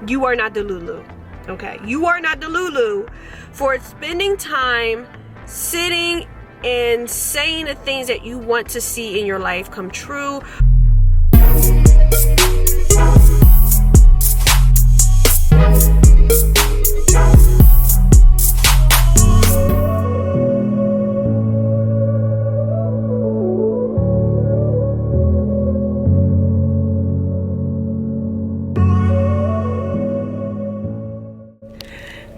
you are not Delulu. Okay, you are not Delulu for spending time sitting and saying the things that you want to see in your life come true.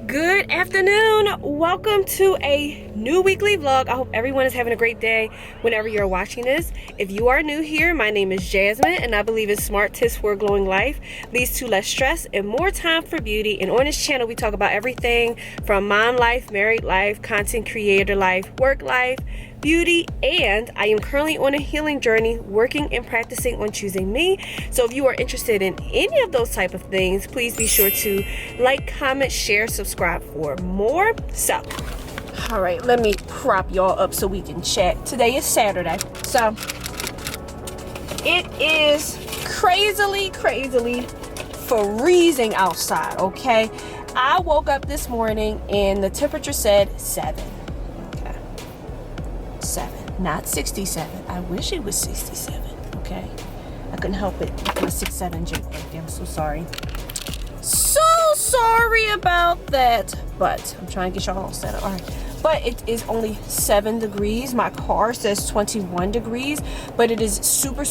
Good afternoon, welcome to a new weekly vlog. I hope everyone is having a great day whenever you're watching this. If you are new here, my name is Jasmine and I believe in smart tips for a glowing life leads to less stress and more time for beauty. And on this channel we talk about everything from mom life, married life, content creator life, work life, beauty, and I am currently on a healing journey working and practicing on choosing me. So if you are interested in any of those type of things, please be sure to like, comment, share, subscribe for more. So all right, let me prop y'all up so we can chat. Today is Saturday, so it is crazily freezing outside. Okay, I woke up this morning and the temperature said 7. 7, not 67. I wish it was 67. Okay, I couldn't help it. My 6'7" joke right there. I'm so sorry. So sorry about that. But I'm trying to get y'all all set up. All right. But it is only 7 degrees. My car says 21 degrees, but it is super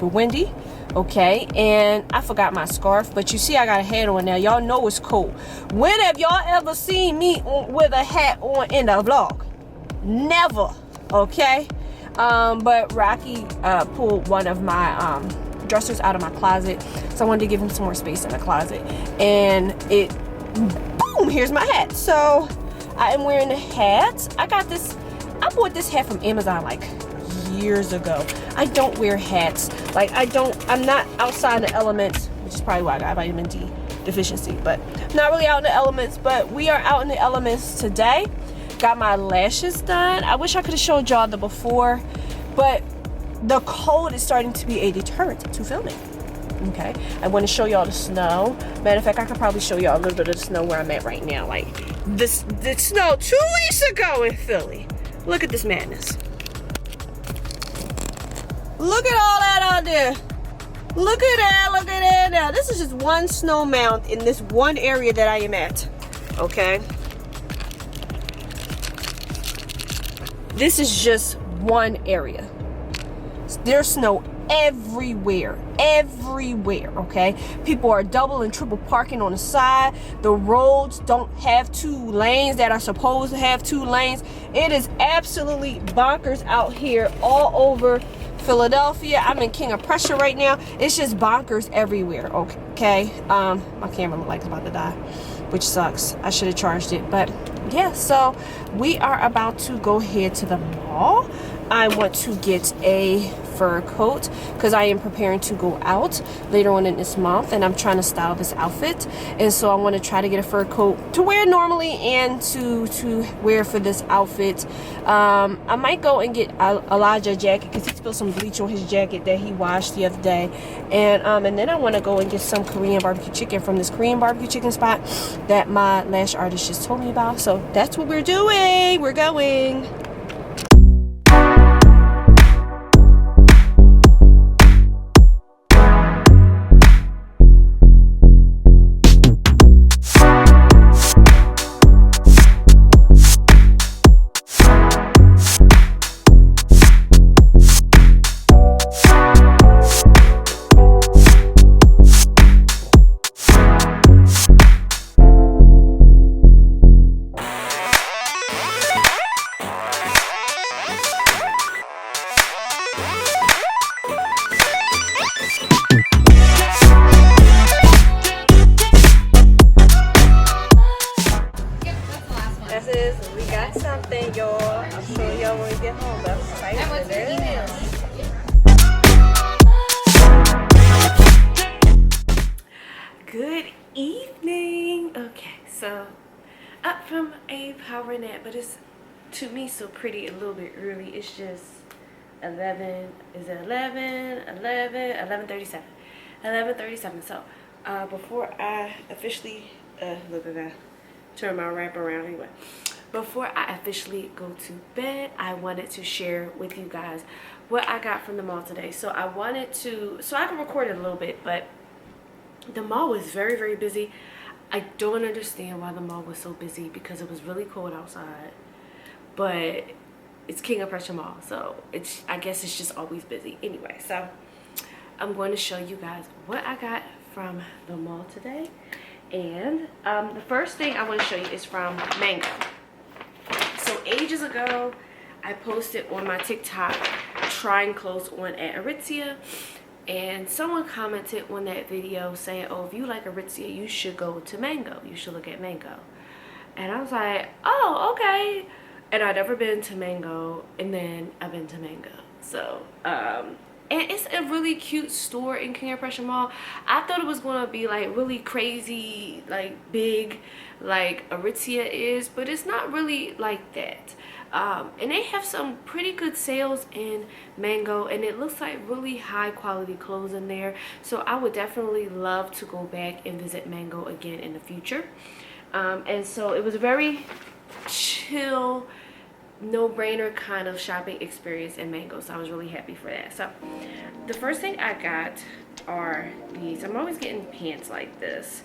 windy. Okay, and I forgot my scarf, but you see I got a hat on now. Y'all know it's cold. When have y'all ever seen me with a hat on in the vlog? Never. Okay, but Rocky pulled one of my dressers out of my closet, so I wanted to give him some more space in the closet, and it boom, here's my hat. So I am wearing the hat. I bought this hat from Amazon like years ago. I don't wear hats. Like I'm not outside the elements, which is probably why I got vitamin D deficiency, but not really out in the elements. But we are out in the elements today. Got my lashes done. I wish I could have showed y'all the before, but the cold is starting to be a deterrent to filming. Okay, I want to show y'all the snow. Matter of fact, I could probably show y'all a little bit of the snow where I'm at right now. Like the snow 2 weeks ago in Philly. Look at this madness. Look at all that out there. Look at that now. This is just one snow mound in this one area that I am at. Okay, this is just one area. There's snow everywhere, okay? People are double and triple parking on the side. The roads don't have 2 lanes that are supposed to have 2 lanes. It is absolutely bonkers out here all over Philadelphia. I'm in King of Prussia right now. It's just bonkers everywhere. Okay, my camera looks like it's about to die, which sucks. I should have charged it, but yeah. So we are about to go head to the mall. I want to get a fur coat because I am preparing to go out later on in this month, and I'm trying to style this outfit, and so I want to try to get a fur coat to wear normally and to wear for this outfit. I might go and get Elijah a jacket because he spilled some bleach on his jacket that he washed the other day, and then I want to go and get some Korean barbecue chicken from this Korean barbecue chicken spot that my lash artist just told me about. So that's what we're doing. We're going. We got something, y'all. I'll show y'all when we get home. But I'm excited for this. Good evening. Okay, so up from a power nap, but it's to me so pretty a little bit early. It's just 11. Is it 11? 11:37. 11:37. So before I officially, look at that, turn my wrap around anyway. Before I officially go to bed, I wanted to share with you guys what I got from the mall today. So I wanted to, so I can record it a little bit, but the mall was very, very busy. I don't understand why the mall was so busy because it was really cold outside, but it's King of Prussia Mall, so I guess it's just always busy. Anyway, so I'm going to show you guys what I got from the mall today. And the first thing I want to show you is from Mango. So ages ago, I posted on my TikTok trying clothes on at Aritzia, and someone commented on that video saying, oh, if you like Aritzia, you should go to Mango. You should look at Mango. And I was like, oh, okay. And I'd never been to Mango, and then I've been to Mango. So, and it's a really cute store in King of Prussia Mall. I thought it was going to be like really crazy, like big, like Aritzia is, but it's not really like that. And they have some pretty good sales in Mango, and it looks like really high quality clothes in there. So I would definitely love to go back and visit Mango again in the future. And so it was a very chill, no-brainer kind of shopping experience in Mango, so I was really happy for that. So the first thing I got are these. I'm always getting pants like this.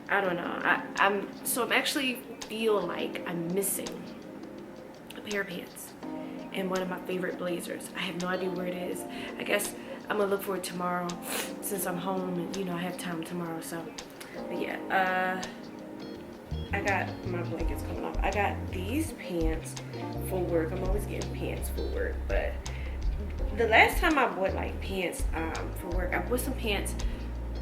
I don't know. I'm actually feel like I'm missing a pair of pants and one of my favorite blazers. I have no idea where it is. I guess I'm gonna look for it tomorrow since I'm home and, you know, I have time tomorrow. So, but yeah, I got my blankets coming off. I got these pants for work. I'm always getting pants for work, but the last time I bought like pants for work, I bought some pants.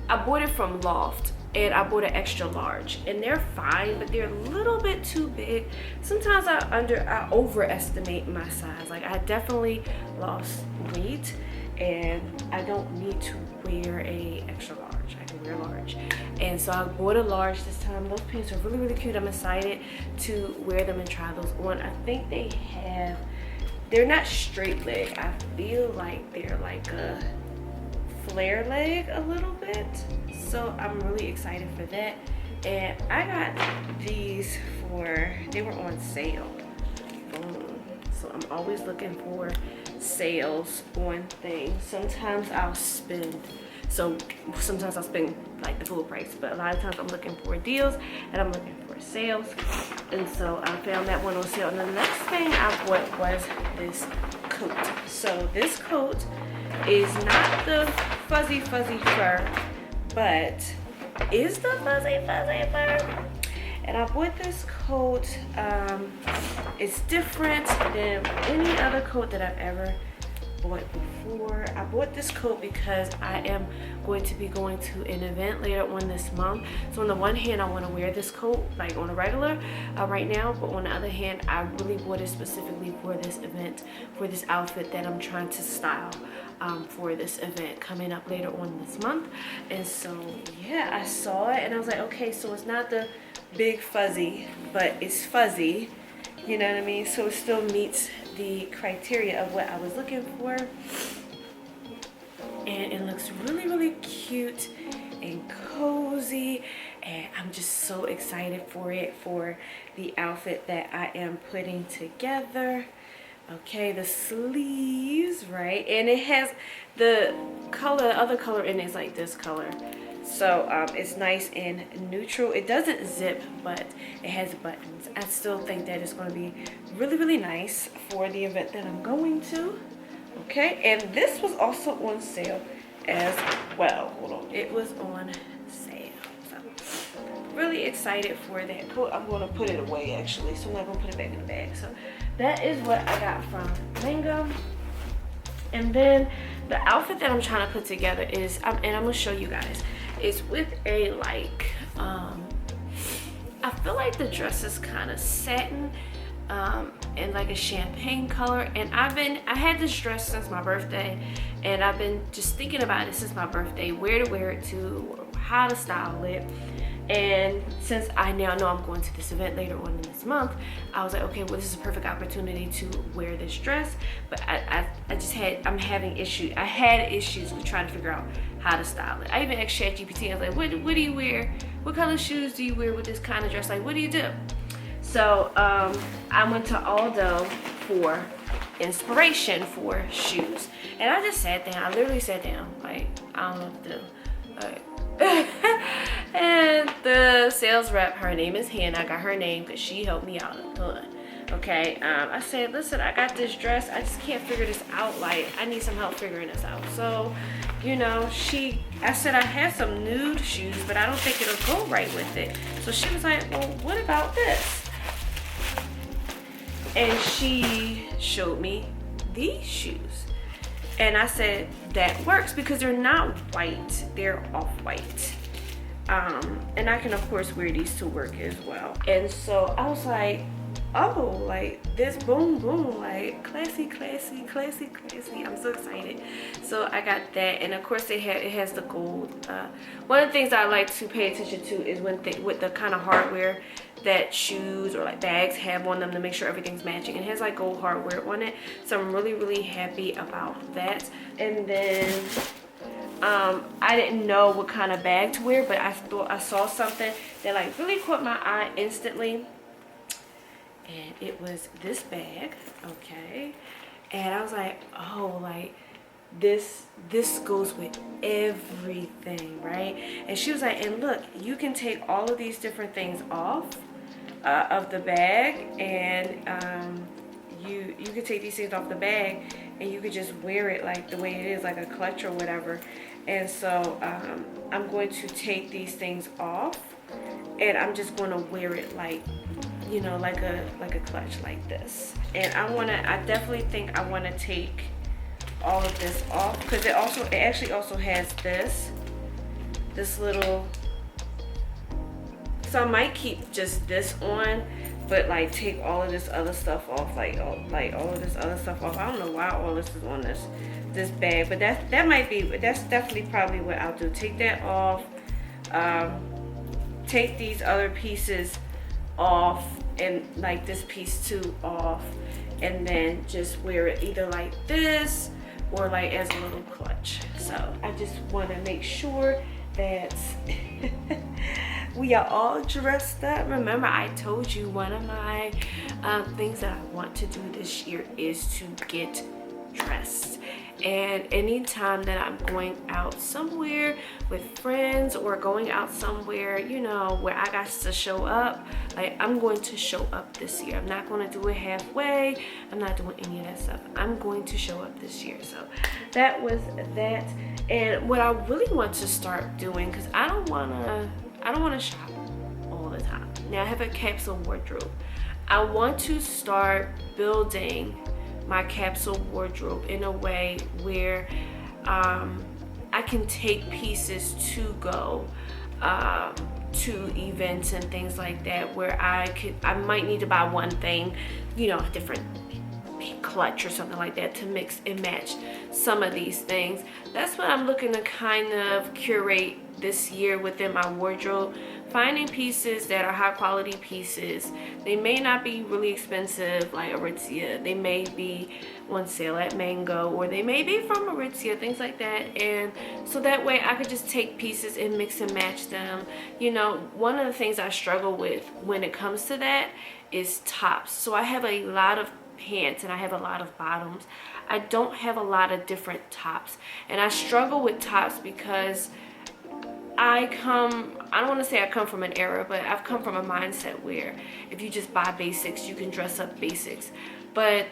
I bought it from Loft, and I bought an extra large, and they're fine, but they're a little bit too big. Sometimes I overestimate my size. Like, I definitely lost weight, and I don't need to wear a extra large. I can wear a large. And so I bought a large this time. Those pants are really, really cute. I'm excited to wear them and try those on. I think they're not straight leg. I feel like they're like a flare leg a little bit. So I'm really excited for that. And I got these they were on sale. So I'm always looking for sales on things. Sometimes I'll spend like the full price, but a lot of times I'm looking for deals and I'm looking for sales. And so I found that one on sale. And the next thing I bought was this coat. So this coat is not the fuzzy fur, but is the fuzzy fur. And I bought this coat. It's different than any other coat that I've ever bought before. I bought this coat because I am going to be going to an event later on this month. So on the one hand, I want to wear this coat like on a regular right now, but on the other hand, I really bought it specifically for this event, for this outfit that I'm trying to style for this event coming up later on this month. And so yeah, I saw it and I was like, okay, so it's not the big fuzzy, but it's fuzzy, you know what I mean? So it still meets the criteria of what I was looking for, and it looks really, really cute and cozy, and I'm just so excited for it, for the outfit that I am putting together. Okay, the sleeves, right, and it has the other color in it is like this color. So it's nice and neutral. It doesn't zip, but it has buttons. I still think that it's going to be really, really nice for the event that I'm going to. Okay, and this was also on sale as well. Hold on, it was on sale. So really excited for that coat. I'm going to put it away actually, so I'm not going to put it back in the bag. So that is what I got from Mango. And then the outfit that I'm trying to put together is, and I'm going to show you guys, is with a like, I feel like the dress is kind of satin and like a champagne color. And I had this dress since my birthday, and I've been just thinking about it since my birthday, where to wear it to, how to style it. And since I now know I'm going to this event later on in this month, I was like, okay, well, this is a perfect opportunity to wear this dress. But I had issues with trying to figure out how to style it. I even asked ChatGPT, I was like, what do you wear? What color shoes do you wear with this kind of dress? Like, what do you do? So I went to Aldo for inspiration for shoes. And I just sat down. I literally sat down. Like, I don't know what to do. And the sales rep, her name is Hannah. I got her name because she helped me out a ton. Okay, I said, listen, I got this dress. I just can't figure this out. Like, I need some help figuring this out. So, you know, I said I have some nude shoes, but I don't think it'll go right with it. So she was like, well, what about this? And she showed me these shoes. And I said, that works because they're not white, they're off-white. And I can of course wear these to work as well. And so I was like, oh, like this, boom, boom, like classy, classy, classy, classy. I'm so excited. So I got that, and of course it has the gold. One of the things I like to pay attention to is with the kind of hardware that shoes or like bags have on them, to make sure everything's matching. It has like gold hardware on it, so I'm really, really happy about that. And then I didn't know what kind of bag to wear, but I thought I saw something that like really caught my eye instantly. And it was this bag, okay? And I was like, oh, like this goes with everything, right? And she was like, and look, you can take all of these different things off of the bag, and you can take these things off the bag and you could just wear it like the way it is, like a clutch or whatever. And so I'm going to take these things off, and I'm just going to wear it like, you know, like a clutch like this. And I definitely think I want to take all of this off, because it actually also has this little, so I might keep just this on, but like take all of this other stuff off, like all of this other stuff off. I don't know why all this is on this bag, but that's definitely probably what I'll do. Take that off, take these other pieces off, and like this piece too off, and then just wear it either like this or like as a little clutch. So I just want to make sure that we are all dressed up. Remember, I told you one of my things that I want to do this year is to get dressed. And anytime that I'm going out somewhere with friends or going out somewhere, you know, where I got to show up, like I'm going to show up this year. I'm not going to do it halfway. I'm not doing any of that stuff. I'm going to show up this year. So that was that. And what I really want to start doing, because I don't want to shop all the time. Now I have a capsule wardrobe. I want to start building my capsule wardrobe in a way where I can take pieces to go to events and things like that, where I might need to buy one thing, you know, a different clutch or something like that to mix and match some of these things. That's what I'm looking to kind of curate this year within my wardrobe. Finding pieces that are high quality pieces. They may not be really expensive like Aritzia. They may be on sale at Mango, or they may be from Aritzia, things like that. And so that way I could just take pieces and mix and match them. You know, one of the things I struggle with when it comes to that is tops. So I have a lot of pants and I have a lot of bottoms. I don't have a lot of different tops, and I struggle with tops because I don't want to say I come from an era, but I've come from a mindset where if you just buy basics, you can dress up basics. But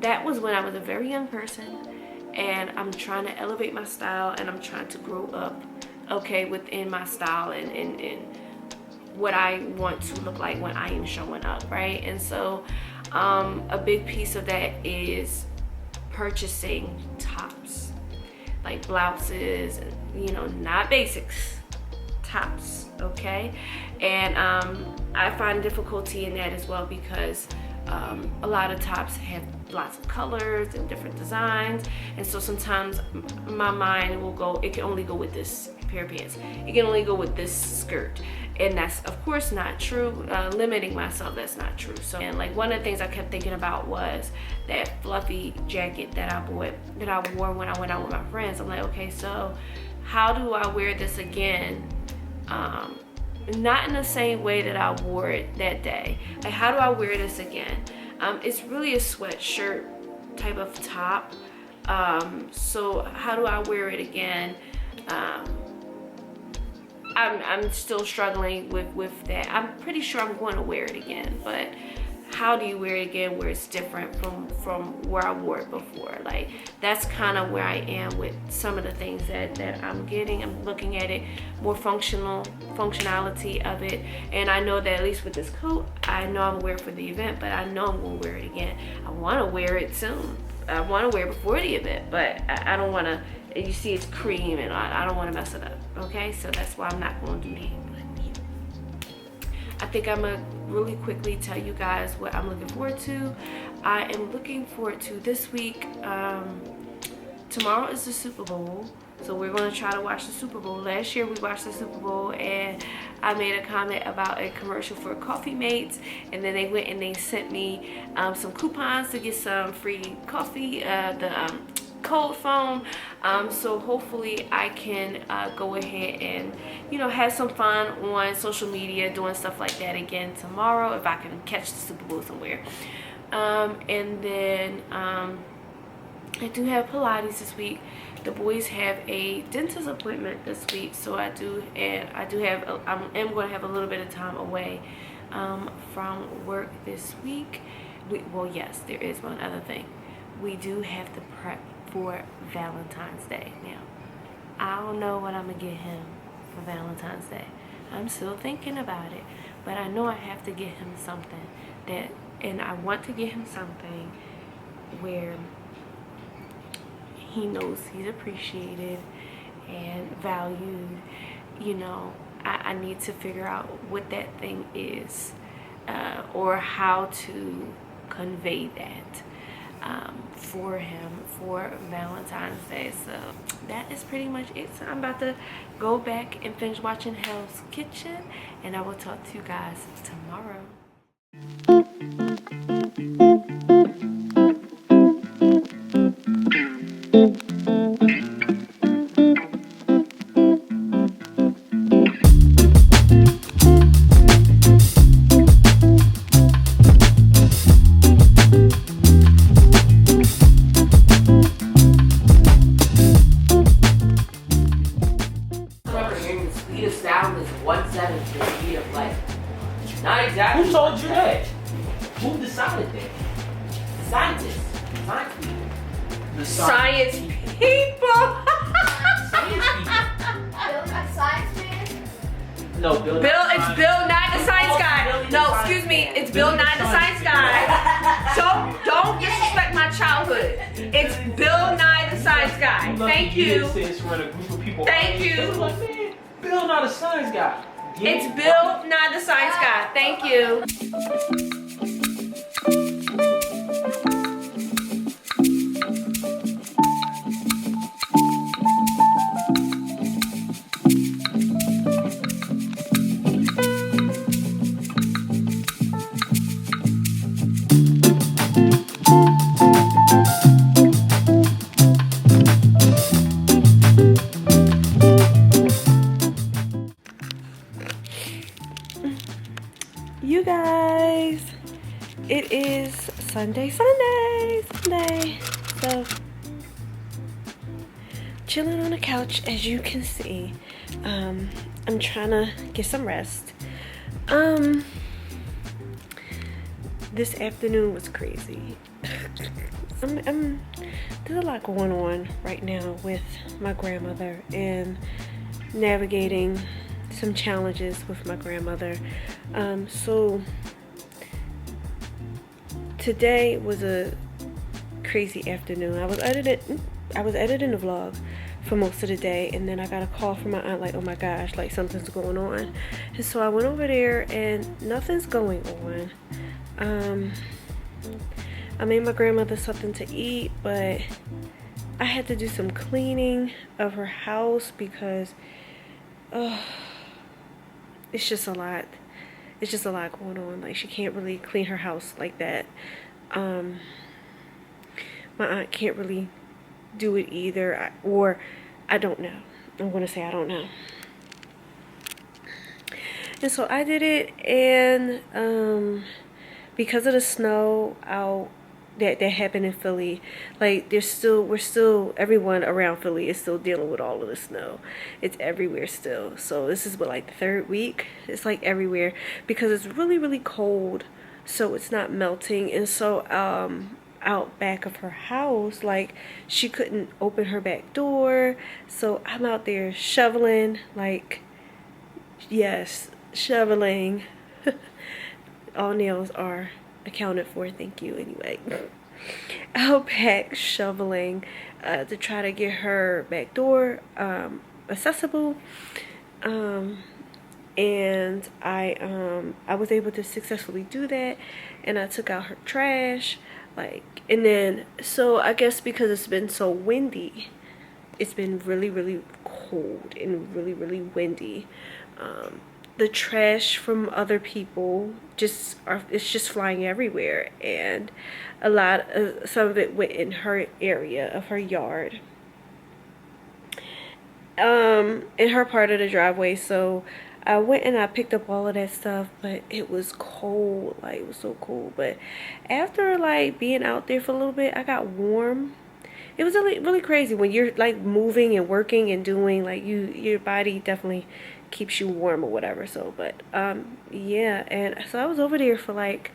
that was when I was a very young person, and I'm trying to elevate my style, and I'm trying to grow up, okay, within my style and what I want to look like when I am showing up, right? And so a big piece of that is purchasing tops, like blouses, and, you know, not basics, tops, okay? And I find difficulty in that as well, because a lot of tops have lots of colors and different designs, and so sometimes my mind will go, it can only go with this pair of pants. You can only go with this skirt. And that's of course not true. Limiting myself, that's not true. So, and like one of the things I kept thinking about was that fluffy jacket that I wore when I went out with my friends. I'm like, okay, so how do I wear this again? Not in the same way that I wore it that day. Like, how do I wear this again? It's really a sweatshirt type of top. So how do I wear it again? I'm still struggling with that. I'm pretty sure I'm going to wear it again, but how do you wear it again where it's different from where I wore it before? Like, that's kind of where I am with some of the things that I'm getting. I'm looking at it more functionality of it, and I know that at least with this coat, I know I'm gonna wear it for the event, but I know I'm gonna wear it again. I want to wear it soon. I want to wear it before the event, but I don't want to. You see, it's cream, and I don't want to mess it up. Okay, so that's why I'm not going to do that. I think I'm gonna really quickly tell you guys what I'm looking forward to. I am looking forward to this week. Tomorrow is the Super Bowl, so we're gonna try to watch the Super Bowl. Last year we watched the Super Bowl, and I made a comment about a commercial for Coffee Mates, and then they went and they sent me some coupons to get some free coffee. The code phone, so hopefully I can go ahead and, you know, have some fun on social media doing stuff like that again tomorrow if I can catch the Super Bowl somewhere. And then I do have Pilates this week. The boys have a dentist appointment this week, so I am going to have a little bit of time away from work this week. Well, yes, there is one other thing. We do have to prep for Valentine's Day. Now, I don't know what I'm gonna get him for Valentine's Day. I'm still thinking about it, but I know I have to get him something and I want to get him something where he knows he's appreciated and valued. You know, I need to figure out what that thing is, or how to convey that for him for Valentine's Day. So that is pretty much it. So I'm about to go back and finish watching Hell's Kitchen, and I will talk to you guys tomorrow. Who told you that? Who decided that? The scientists. Science people. The Science people. Science people. Bill, a science man? No, Bill. It's Bill Nye the Science Guy. No, excuse me. It's Bill Nye the Science Guy. So don't disrespect my childhood. It's Bill Nye the Science Guy. Thank you. Thank you. Bill Nye the Science Guy. It's Bill Nye the Science Guy. Thank you. You guys, it is Sunday. So chilling on the couch, as you can see. I'm trying to get some rest. This afternoon was crazy. There's a lot going on right now with my grandmother and navigating some challenges with my grandmother. So today was a crazy afternoon. I was editing the vlog for most of the day, and then I got a call from my aunt like, oh my gosh, like something's going on. And so I went over there and nothing's going on. I made my grandmother something to eat, but I had to do some cleaning of her house because it's just a lot. It's just a lot going on. Like, she can't really clean her house like that. My aunt can't really do it either, or I don't know. I'm gonna say I don't know. And so I did it, and because of the snow out that happened in Philly, like we're still everyone around Philly is still dealing with all of the snow. It's everywhere still. So this is what, like the third week. It's like everywhere because it's really, really cold, so it's not melting. And so out back of her house, like she couldn't open her back door, so I'm out there shoveling, like, yes, shoveling. All nails are accounted for, thank you. Anyway, out back shoveling to try to get her back door accessible, and I was able to successfully do that, and I took out her trash, like, and then, so I guess because it's been so windy, it's been really, really cold and really, really windy. The trash from other people it's just flying everywhere, and some of it went in her area of her yard, in her part of the driveway. So I went and I picked up all of that stuff, but it was cold. Like, it was so cold. But after, like, being out there for a little bit, I got warm. It was really, really crazy when you're, like, moving and working and doing, like, your body definitely keeps you warm or whatever. So, but yeah, and so I was over there for, like,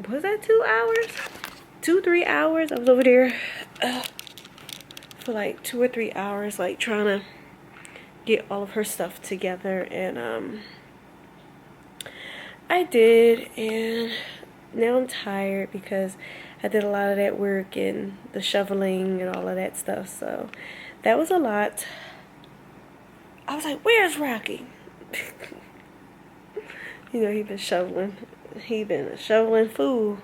was that 2 hours, 2-3 hours? I was over there for like 2 or 3 hours, like trying to get all of her stuff together, and I did, and now I'm tired because I did a lot of that work and the shoveling and all of that stuff. So that was a lot. I was like, where's Rocky? You know, he been a shoveling fool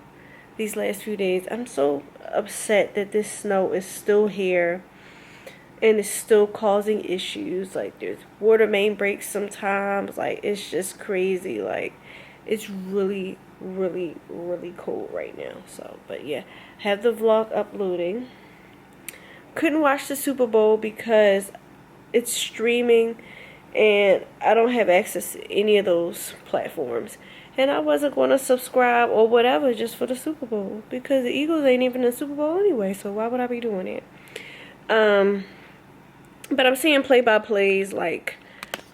these last few days. I'm so upset that this snow is still here and it's still causing issues. Like, there's water main breaks sometimes. Like, it's just crazy. Like, it's really, really, really cold right now. So, but yeah, have the vlog uploading. Couldn't watch the Super Bowl because it's streaming and I don't have access to any of those platforms, and I wasn't going to subscribe or whatever just for the Super Bowl because the Eagles ain't even in the Super Bowl anyway, so why would I be doing it? But I'm seeing play-by-plays, like,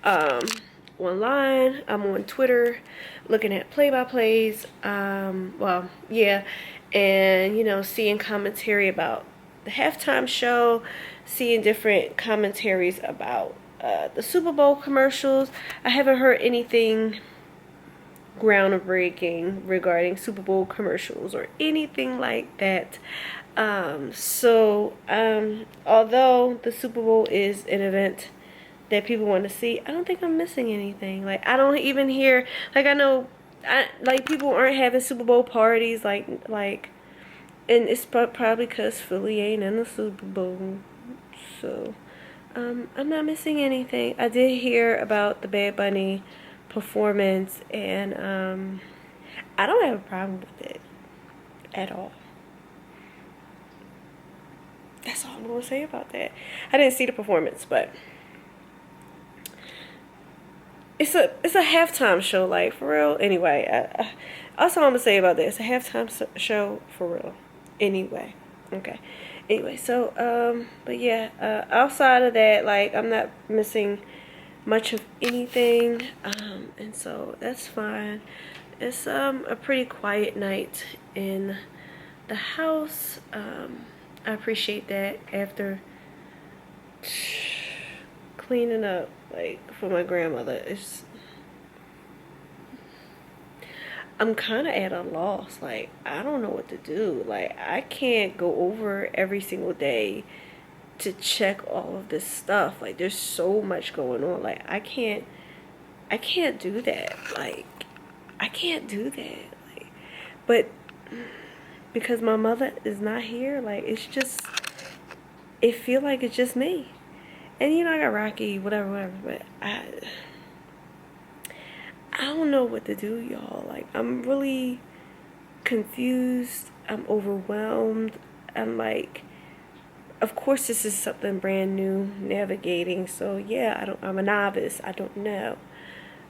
online. I'm on Twitter looking at play-by-plays, well, yeah, and, you know, seeing commentary about the halftime show, seeing different commentaries about the Super Bowl commercials. I haven't heard anything groundbreaking regarding Super Bowl commercials or anything like that. Although the Super Bowl is an event that people want to see, I don't think I'm missing anything. Like, I don't even hear, like, I know, like, people aren't having Super Bowl parties, like, and it's probably because Philly ain't in the Super Bowl. So, I'm not missing anything. I did hear about the Bad Bunny performance, and I don't have a problem with it at all. That's all I'm gonna say about that. I didn't see the performance, but it's a halftime show, like, for real. Anyway, that's all I'm gonna say about that. It's a halftime show for real. Anyway, okay. Anyway, so but yeah, outside of that, like, I'm not missing much of anything, and so that's fine. It's a pretty quiet night in the house. I appreciate that after cleaning up, like, for my grandmother. I'm kind of at a loss. Like, I don't know what to do. Like, I can't go over every single day to check all of this stuff. Like, there's so much going on. Like, I can't do that. Like, I can't do that. Like, but because my mother is not here, like, it feel like it's just me. And you know, I got Rocky, whatever, but I don't know what to do, y'all. Like, I'm really confused. I'm overwhelmed. I'm like, of course this is something brand new, navigating. So yeah, I'm a novice. I don't know.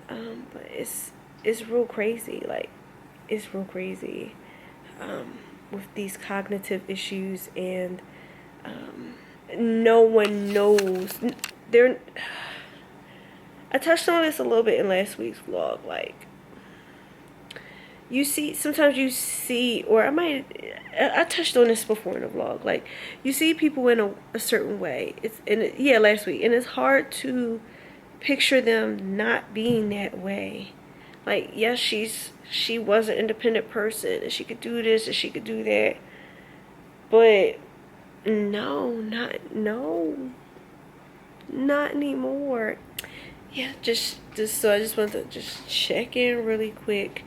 But it's real crazy. Like, it's real crazy. With these cognitive issues, and no one knows. I touched on this a little bit in last week's vlog. Like, sometimes you see, or I touched on this before in the vlog. Like, you see people in a certain way. Last week, and it's hard to picture them not being that way. Like, yes, she was an independent person, and she could do this and she could do that, but not anymore. Yeah, so I just want to just check in really quick.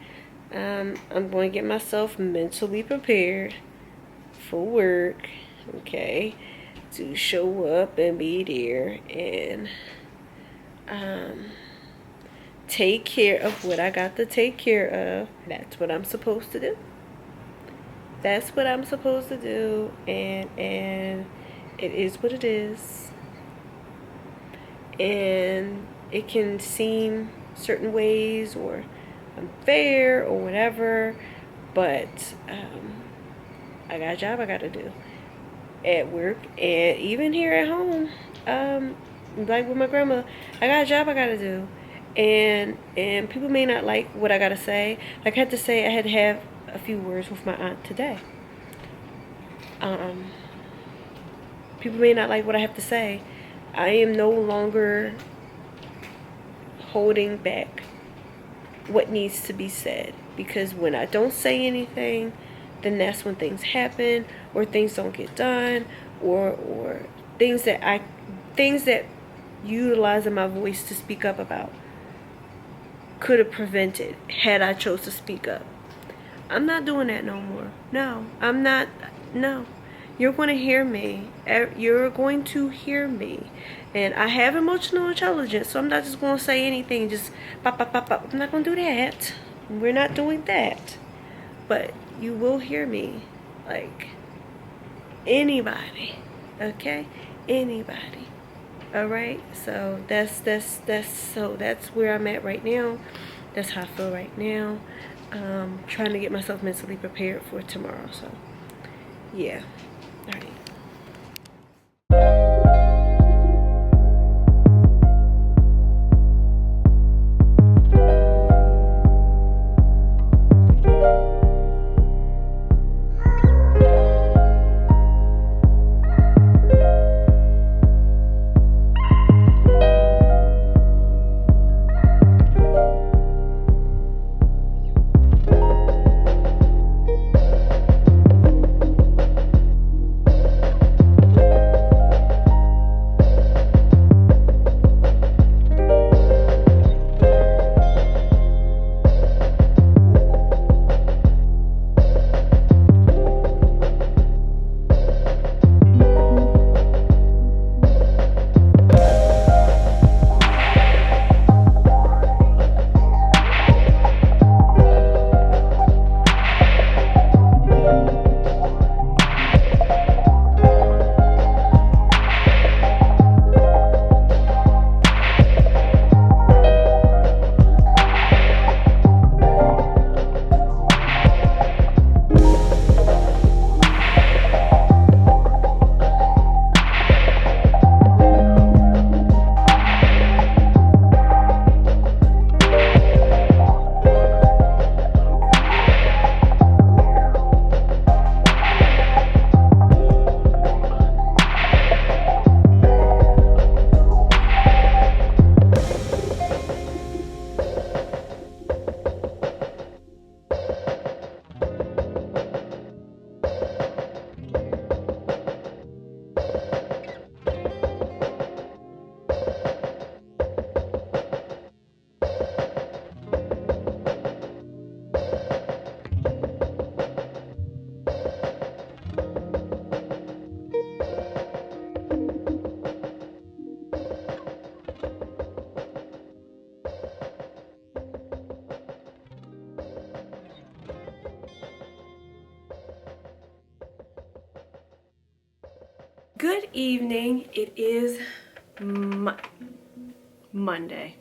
I'm going to get myself mentally prepared for work, okay, to show up and be there and take care of what I got to take care of. That's what I'm supposed to do. That's what I'm supposed to do, and it is what it is. And it can seem certain ways or unfair or whatever, but I got a job I got to do at work, and even here at home. Like with my grandma, I got a job I got to do, and people may not like what I got to say. Like, I had to have a few words with my aunt today. People may not like what I have to say. I am no longer holding back what needs to be said, because when I don't say anything, then that's when things happen, or things don't get done, or things that utilizing my voice to speak up about could have prevented had I chose to speak up. I'm not doing that no more. No, I'm not. No, you're going to hear me. You're going to hear me. And I have emotional intelligence, so I'm not just going to say anything, just pop, pop, pop, pop. I'm not going to do that. We're not doing that. But you will hear me, like anybody, okay? Anybody. All right? So that's where I'm at right now. That's how I feel right now. Trying to get myself mentally prepared for tomorrow. So yeah. All right. Good evening. It is Monday.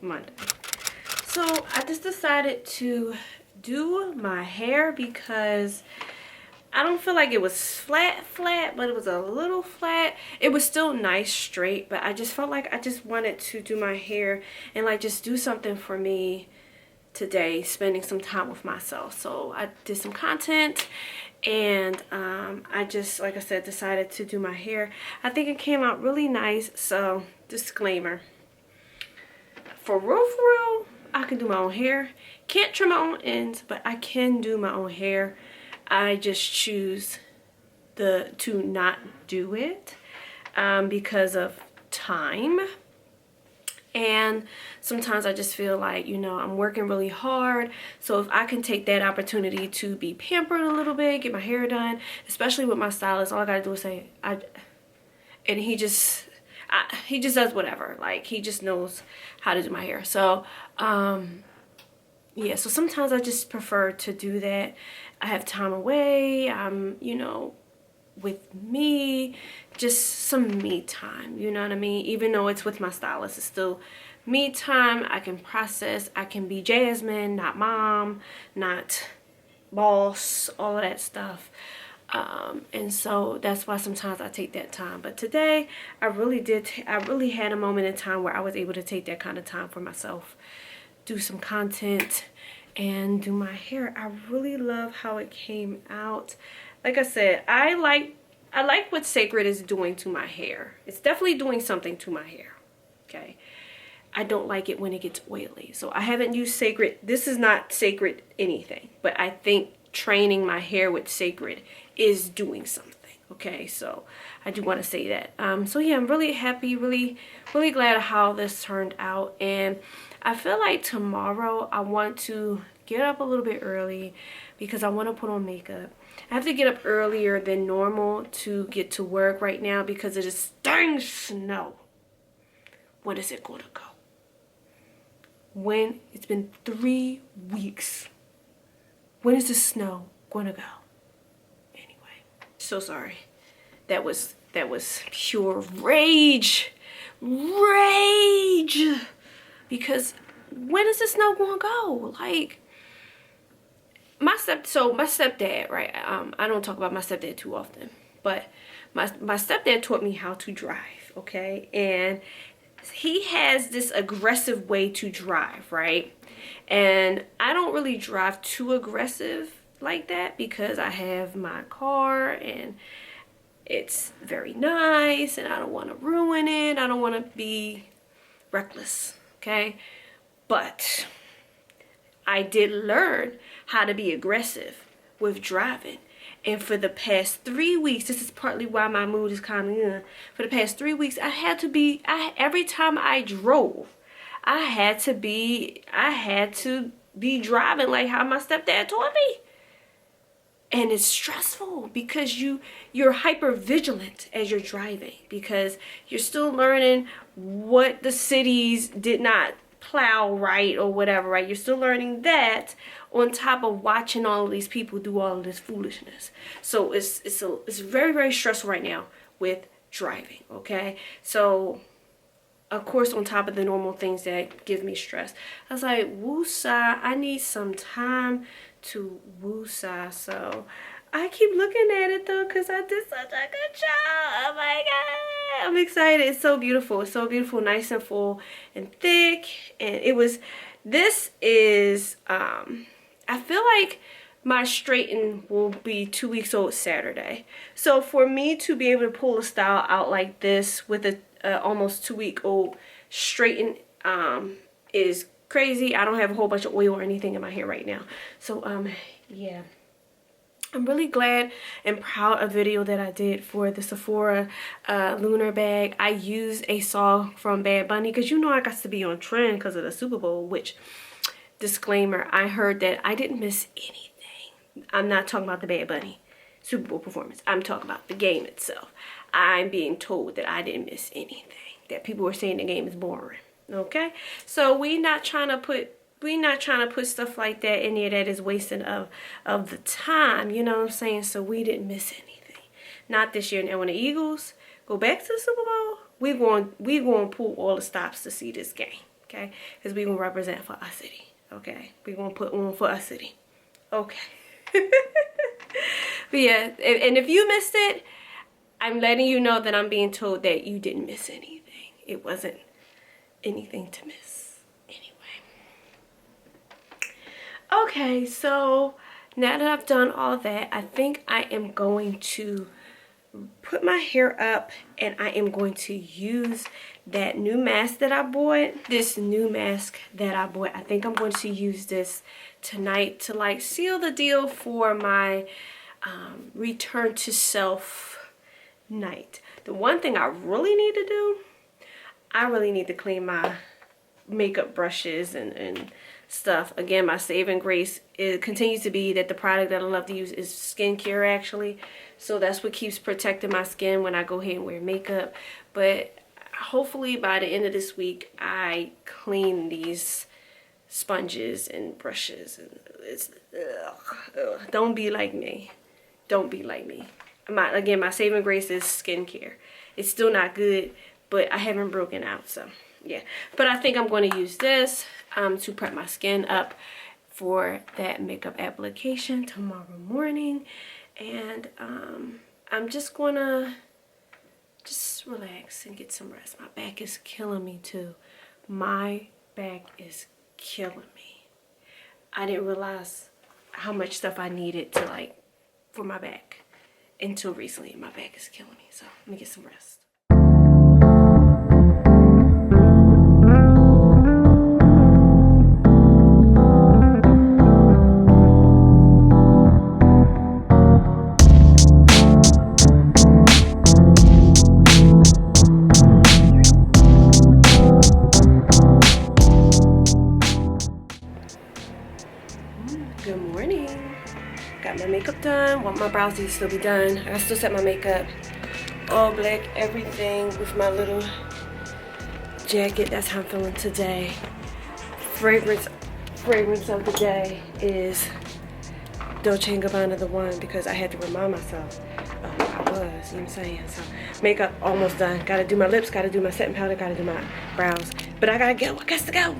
So I just decided to do my hair because I don't feel like it was flat, but it was a little flat. It was still nice, straight, but I just felt like I just wanted to do my hair and like just do something for me today, spending some time with myself. So I did some content and I just, like I said, decided to do my hair. I think it came out really nice. So disclaimer, for real, I can do my own hair. Can't trim my own ends, but I can do my own hair. I just choose to not do it because of time. And sometimes I just feel like, you know, I'm working really hard. So if I can take that opportunity to be pampered a little bit, get my hair done, especially with my stylist, all I gotta do is say, and he just does whatever. Like, he just knows how to do my hair. So, yeah, so sometimes I just prefer to do that. I have time away. I'm, you know, with me, just some me time, you know what I mean? Even though it's with my stylist, it's still me time. I can process. I can be Jasmine, not mom, not boss, all of that stuff. And so that's why sometimes I take that time. But today I really had a moment in time where I was able to take that kind of time for myself, do some content and do my hair. I really love how it came out. Like I said, I like what Sacred is doing to my hair. It's definitely doing something to my hair. Okay. I don't like it when it gets oily. So I haven't used Sacred. This is not Sacred anything, but I think training my hair with Sacred is doing something. Okay, so I do want to say that. So yeah, I'm really happy, really glad how this turned out. And I feel like tomorrow I want to get up a little bit early because I want to put on makeup. I have to get up earlier than normal to get to work right now because it is dang snow. When is it going to go? When? It's been 3 weeks. When is the snow going to go? Anyway, so sorry. That was pure rage. Because when is the snow going to go? Like, my stepdad, right? I don't talk about my stepdad too often, but my stepdad taught me how to drive, okay? And he has this aggressive way to drive, right? And I don't really drive too aggressive like that because I have my car and it's very nice and I don't want to ruin it. I don't want to be reckless, okay? But I did learn how to be aggressive with driving. And for the past 3 weeks, this is partly why my mood is kind of, for the past 3 weeks, every time I drove, I had to be driving like how my stepdad taught me. And it's stressful because you're hyper vigilant as you're driving because you're still learning what the cities did not plow right or whatever, right? You're still learning that on top of watching all of these people do all of this foolishness. So it's very, very stressful right now with driving, okay? So of course, on top of the normal things that give me stress, I was like, woosah, I need some time to woosah. So I keep looking at it though because I did such a good job. Oh my god, I'm excited. It's so beautiful. It's so beautiful, nice and full and thick. And this is I feel like my straighten will be 2 weeks old Saturday. So for me to be able to pull a style out like this with a almost 2-week-old straighten is crazy. I don't have a whole bunch of oil or anything in my hair right now. So yeah, I'm really glad and proud of the video that I did for the Sephora lunar bag. I used a song from Bad Bunny because you know I got to be on trend because of the Super Bowl, which, disclaimer, I heard that I didn't miss anything. I'm not talking about the Bad Bunny Super Bowl performance. I'm talking about the game itself. I'm being told that I didn't miss anything, that people were saying the game is boring. Okay, so we not trying to put stuff like that in there that is wasting of the time, you know what I'm saying? So we didn't miss anything, not this year. Now when the Eagles go back to the Super Bowl, we going to pull all the stops to see this game, okay? Because we going to represent for our city, okay? We going to put on for our city, okay? But yeah, and if you missed it, I'm letting you know that I'm being told that you didn't miss anything. It wasn't anything to miss anyway. Okay, so now that I've done all that, I think I am going to put my hair up, and I am going to use that new mask that I bought. This new mask that I bought, I think I'm going to use this tonight to like seal the deal for my return to self night. The one thing I really need to do, I really need to clean my makeup brushes and stuff. Again, my saving grace, it continues to be that the product that I love to use is skincare actually. So that's what keeps protecting my skin when I go ahead and wear makeup. But hopefully by the end of this week, I clean these sponges and brushes. And it's, ugh. Don't be like me. Don't be like me. Again, my saving grace is skincare. It's still not good, but I haven't broken out, so yeah. But I think I'm going to use this to prep my skin up for that makeup application tomorrow morning. And I'm just gonna relax and get some rest. My back is killing me too. My back is killing me. I didn't realize how much stuff I needed to like for my back until recently. My back is killing me, so let me get some rest. Good morning. Got my makeup done. Want my brows to still be done. I still set my makeup all black, everything with my little jacket. That's how I'm feeling today. Fragrance of the day is Dolce & Gabbana, the one, because I had to remind myself of who I was, you know what I'm saying? So makeup almost done. Gotta do my lips, gotta do my setting powder, gotta do my brows. But I gotta go, I got to go.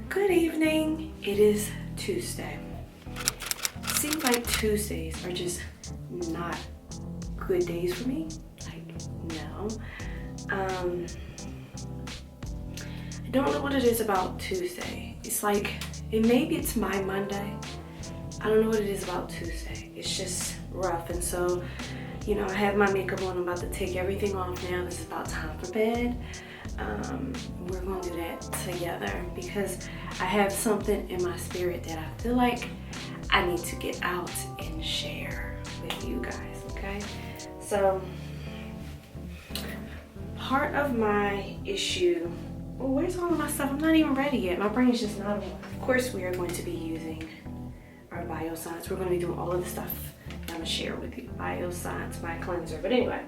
Good evening. It is Tuesday. Seems like Tuesdays are just not good days for me. Like, no. I don't know what it is about Tuesday. It's like, maybe it's my Monday. I don't know what it is about Tuesday. It's just rough. And so, you know, I have my makeup on. I'm about to take everything off now. This is about time for bed. We're going to do that together because I have something in my spirit that I feel like I need to get out and share with you guys, okay? So, part of my issue, oh, where's all of my stuff? I'm not even ready yet. My brain's just not on. Of course, we are going to be using our Bioscience. We're going to be doing all of the stuff that I'm going to share with you. Bioscience, my cleanser. But anyway,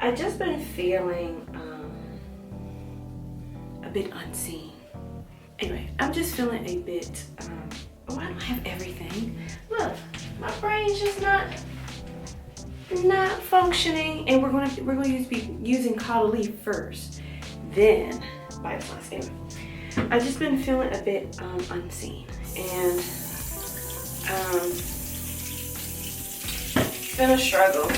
I've just been feeling a bit unseen. Anyway, I'm just feeling a bit, oh, I don't have everything. Look, my brain's just not functioning. And we're gonna be using Caudalie first, then Bioscience. Anyway, I've just been feeling a bit unseen, and it's been a struggle.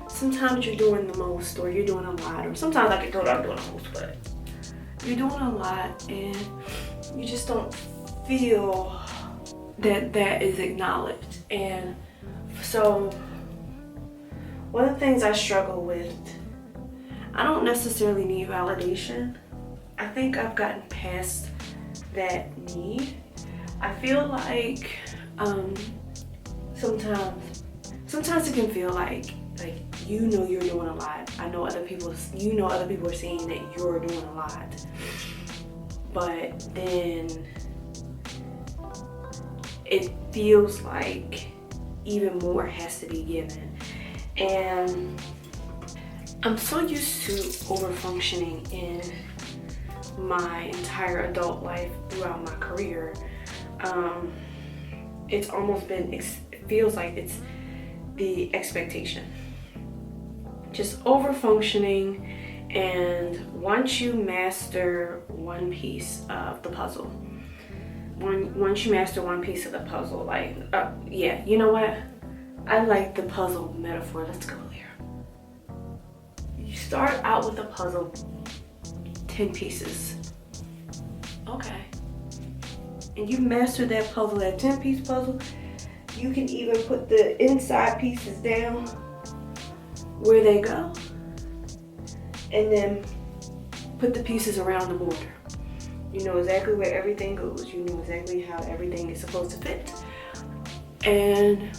Sometimes you're doing the most, or you're doing a lot, or sometimes I can feel that I'm doing the most, but you're doing a lot and you just don't feel that that is acknowledged. And so one of the things I struggle with, I don't necessarily need validation. I think I've gotten past that need. I feel like sometimes it can feel like you know you're doing a lot. I know other people, you know other people are saying that you're doing a lot. But then it feels like even more has to be given. And I'm so used to over-functioning in my entire adult life throughout my career. It's almost been, it feels like it's the expectation. just over functioning. And once you master one piece of the puzzle, once you master one piece of the puzzle, like, yeah, you know what? I like the puzzle metaphor. Let's go there. You start out with a puzzle, 10 pieces. Okay. And you master that puzzle, that 10-piece puzzle. You can even put the inside pieces down where they go. And then put the pieces around the border. You know exactly where everything goes. You know exactly how everything is supposed to fit. And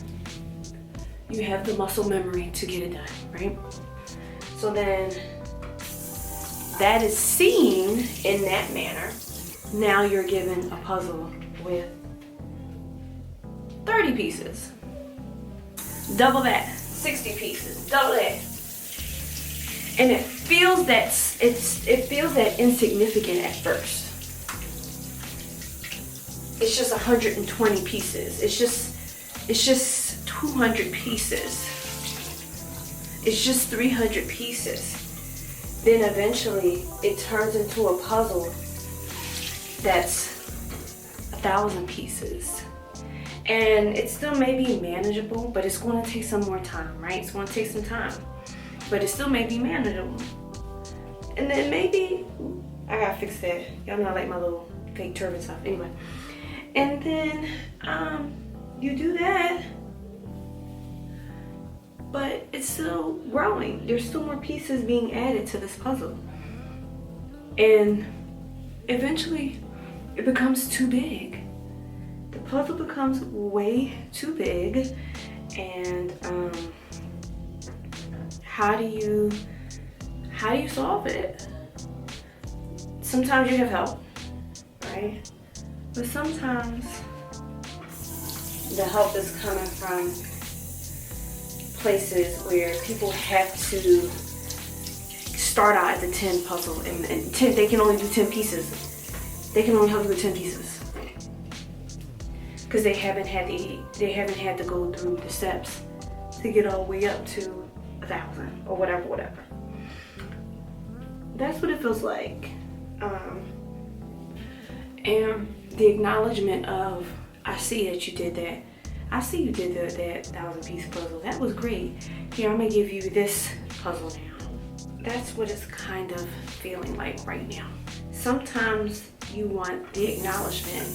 you have the muscle memory to get it done, right? So then that is seen in that manner. Now you're given a puzzle with 30 pieces. Double that, 60 pieces, double that. And it feels that insignificant at first. It's just 120 pieces. It's just 200 pieces. It's just 300 pieces. Then eventually it turns into a puzzle that's 1,000 pieces. And it still may be manageable, but it's going to take some more time, right? It's going to take some time. But it still may be manageable. And then maybe, I gotta fix that. Y'all know I like my little fake turban stuff. Anyway. And then you do that, but it's still growing. There's still more pieces being added to this puzzle. And eventually it becomes too big. The puzzle becomes way too big. And how do you solve it? Sometimes you have help, right? But sometimes the help is coming from places where people have to start out at the 10 puzzle and 10, they can only do 10 pieces. They can only help you with 10 pieces. Because they haven't had to go through the steps to get all the way up to 1,000 or whatever. That's what it feels like. And the acknowledgement of, I see that you did that. I see you did that 1,000-piece puzzle. That was great. Here, I'm gonna give you this puzzle now. That's what it's kind of feeling like right now. Sometimes you want the acknowledgement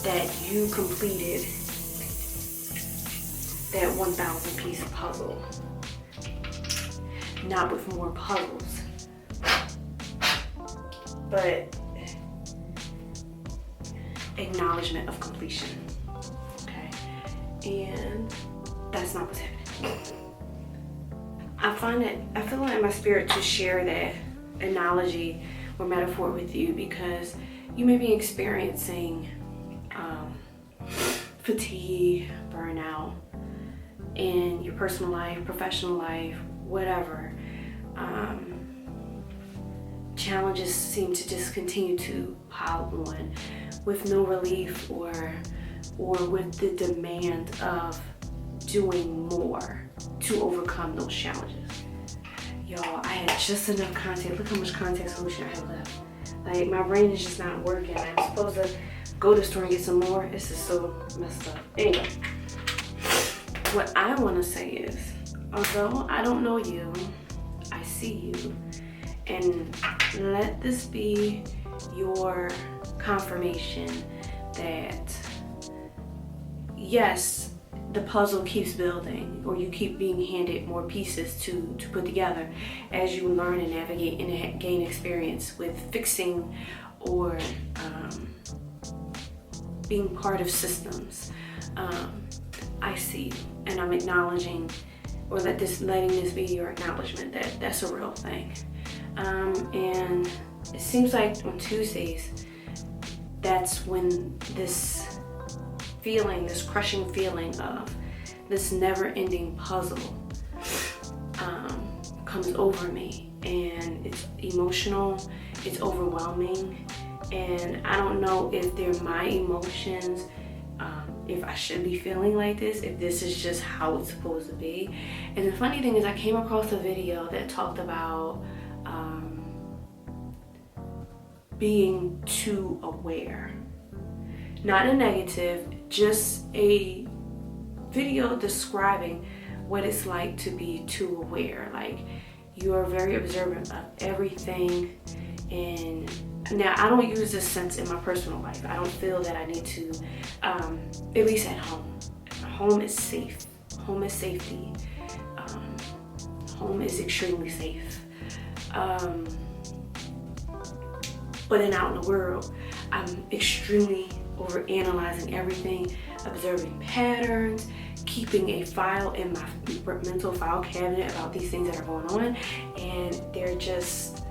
that you completed that 1,000-piece puzzle. Not with more puzzles, but acknowledgement of completion. Okay, and that's not what's happening. I feel like in my spirit to share that analogy or metaphor with you because you may be experiencing fatigue, burnout in your personal life, professional life, whatever. Challenges seem to just continue to pile on with no relief or with the demand of doing more to overcome those challenges. Y'all, I had just enough content. Look how much content solution I have left. Like, my brain is just not working. I'm supposed to go to the store and get some more. It's just so messed up. Anyway, what I want to say is, although I don't know you, I see you. And let this be your confirmation that, yes, the puzzle keeps building, or you keep being handed more pieces to put together as you learn and navigate and gain experience with fixing or being part of systems. I see you, and I'm acknowledging, or letting this be your acknowledgement that that's a real thing. And it seems like on Tuesdays, that's when this feeling, this crushing feeling of this never-ending puzzle comes over me, and it's emotional, it's overwhelming, and I don't know if they're my emotions if I should be feeling like this, if this is just how it's supposed to be. And the funny thing is, I came across a video that talked about being too aware. Not a negative, just a video describing what it's like to be too aware. Like, you are very observant of everything. And now, I don't use this sense in my personal life. I don't feel that I need to, at least at home. Home is safe. Home is safety. Home is extremely safe. But then out in the world, I'm extremely overanalyzing everything, observing patterns, keeping a file in my mental file cabinet about these things that are going on, and they're just,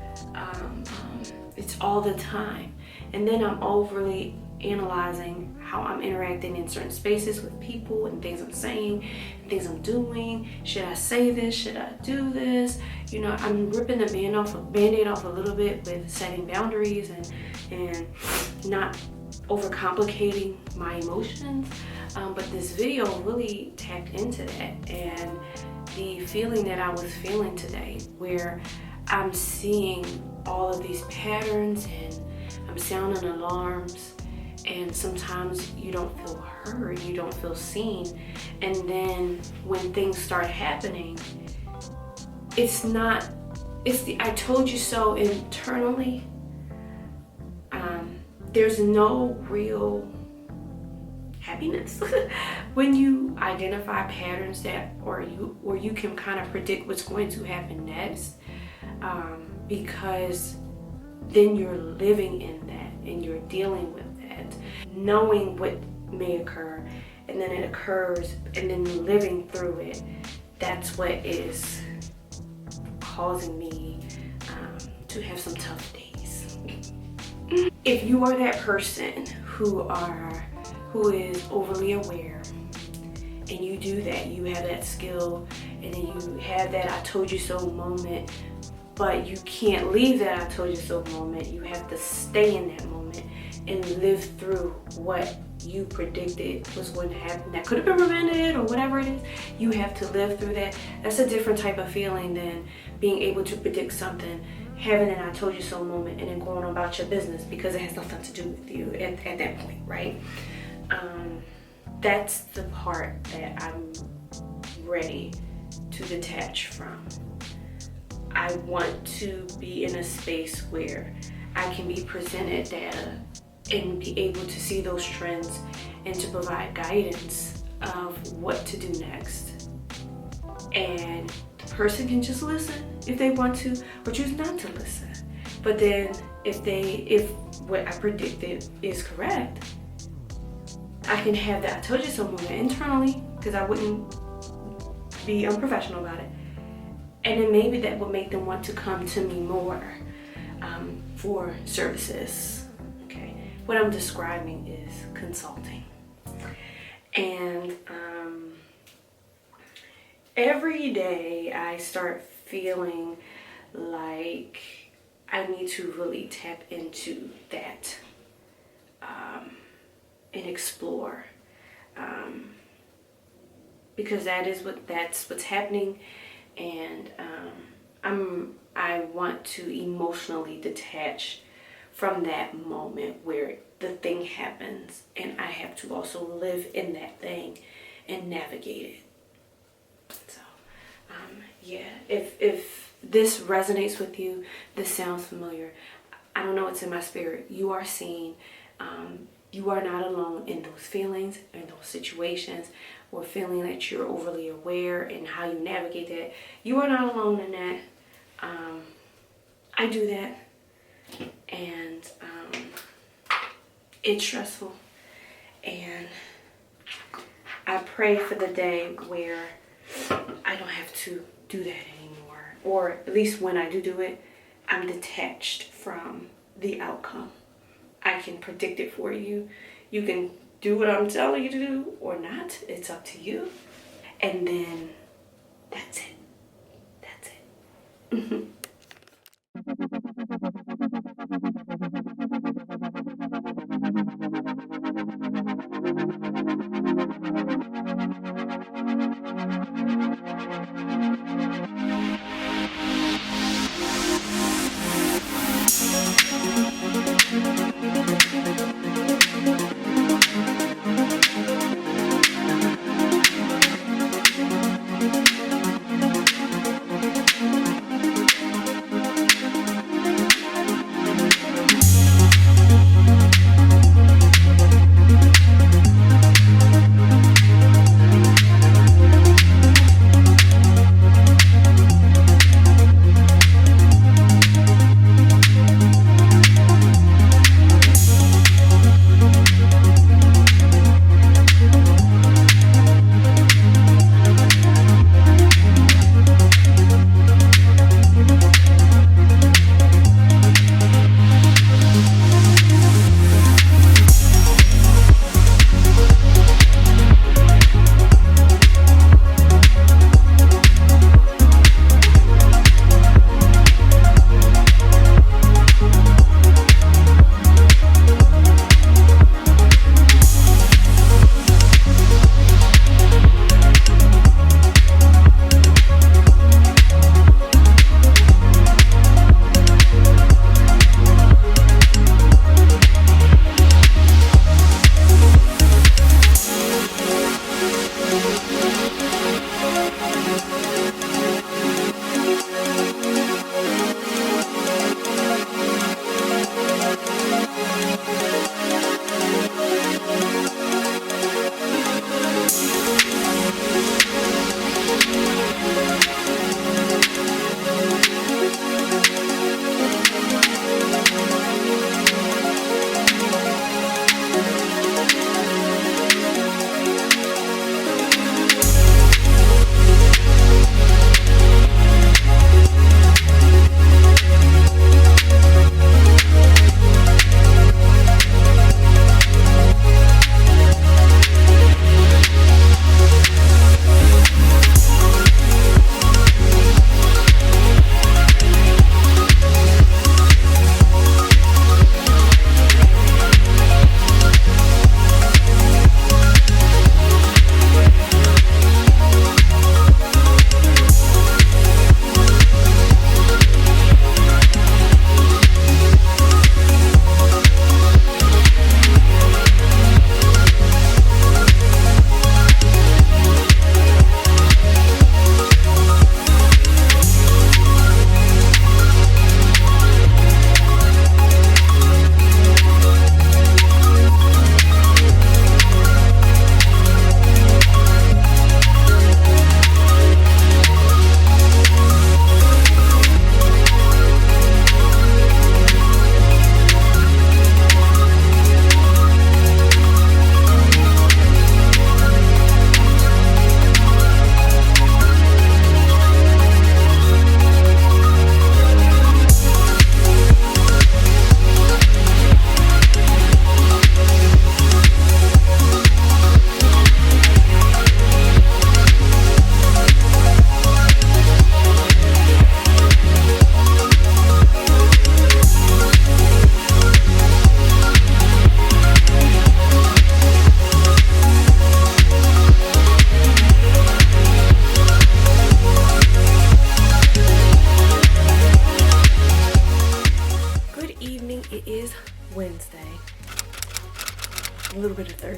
it's all the time. And then I'm overly analyzing how I'm interacting in certain spaces with people and things I'm saying, and things I'm doing. Should I say this? Should I do this? You know, I'm ripping the band-aid off a little bit with setting boundaries and not overcomplicating my emotions. But this video really tapped into that, and the feeling that I was feeling today, where I'm seeing all of these patterns and I'm sounding alarms, and sometimes you don't feel heard, you don't feel seen. And then when things start happening, it's the I told you so internally. There's no real happiness when you identify patterns that, or you can kind of predict what's going to happen next, because then you're living in that and you're dealing with that, knowing what may occur, and then it occurs, and then living through it. That's what is causing me to have some tough days. If you are that person who is overly aware, and you do that, you have that skill, and then you have that I told you so moment, but you can't leave that I told you so moment. You have to stay in that moment and live through what you predicted was going to happen. That could have been prevented or whatever it is. You have to live through that. That's a different type of feeling than being able to predict something, having an I told you so moment, and then going on about your business because it has nothing to do with you at that point, right? That's the part that I'm ready to detach from. I want to be in a space where I can be presented data and be able to see those trends and to provide guidance of what to do next. And the person can just listen if they want to, or choose not to listen. But then if what I predicted is correct, I can have that I told you so moment internally, because I wouldn't be unprofessional about it. And then maybe that would make them want to come to me more for services. Okay, what I'm describing is consulting. And every day I start feeling like I need to really tap into that and explore, because that's what's happening. And I want to emotionally detach from that moment where the thing happens, and I have to also live in that thing and navigate it. So yeah, if this resonates with you, this sounds familiar, I don't know what's in my spirit. You are seen. You are not alone in those feelings, in those situations, or feeling that you're overly aware and how you navigate that. You are not alone in that. I do that, and it's stressful, and I pray for the day where I don't have to do that anymore, or at least when I do it, I'm detached from the outcome. I can predict it for you. You can do what I'm telling you to do or not. It's up to you. And then that's it. That's it.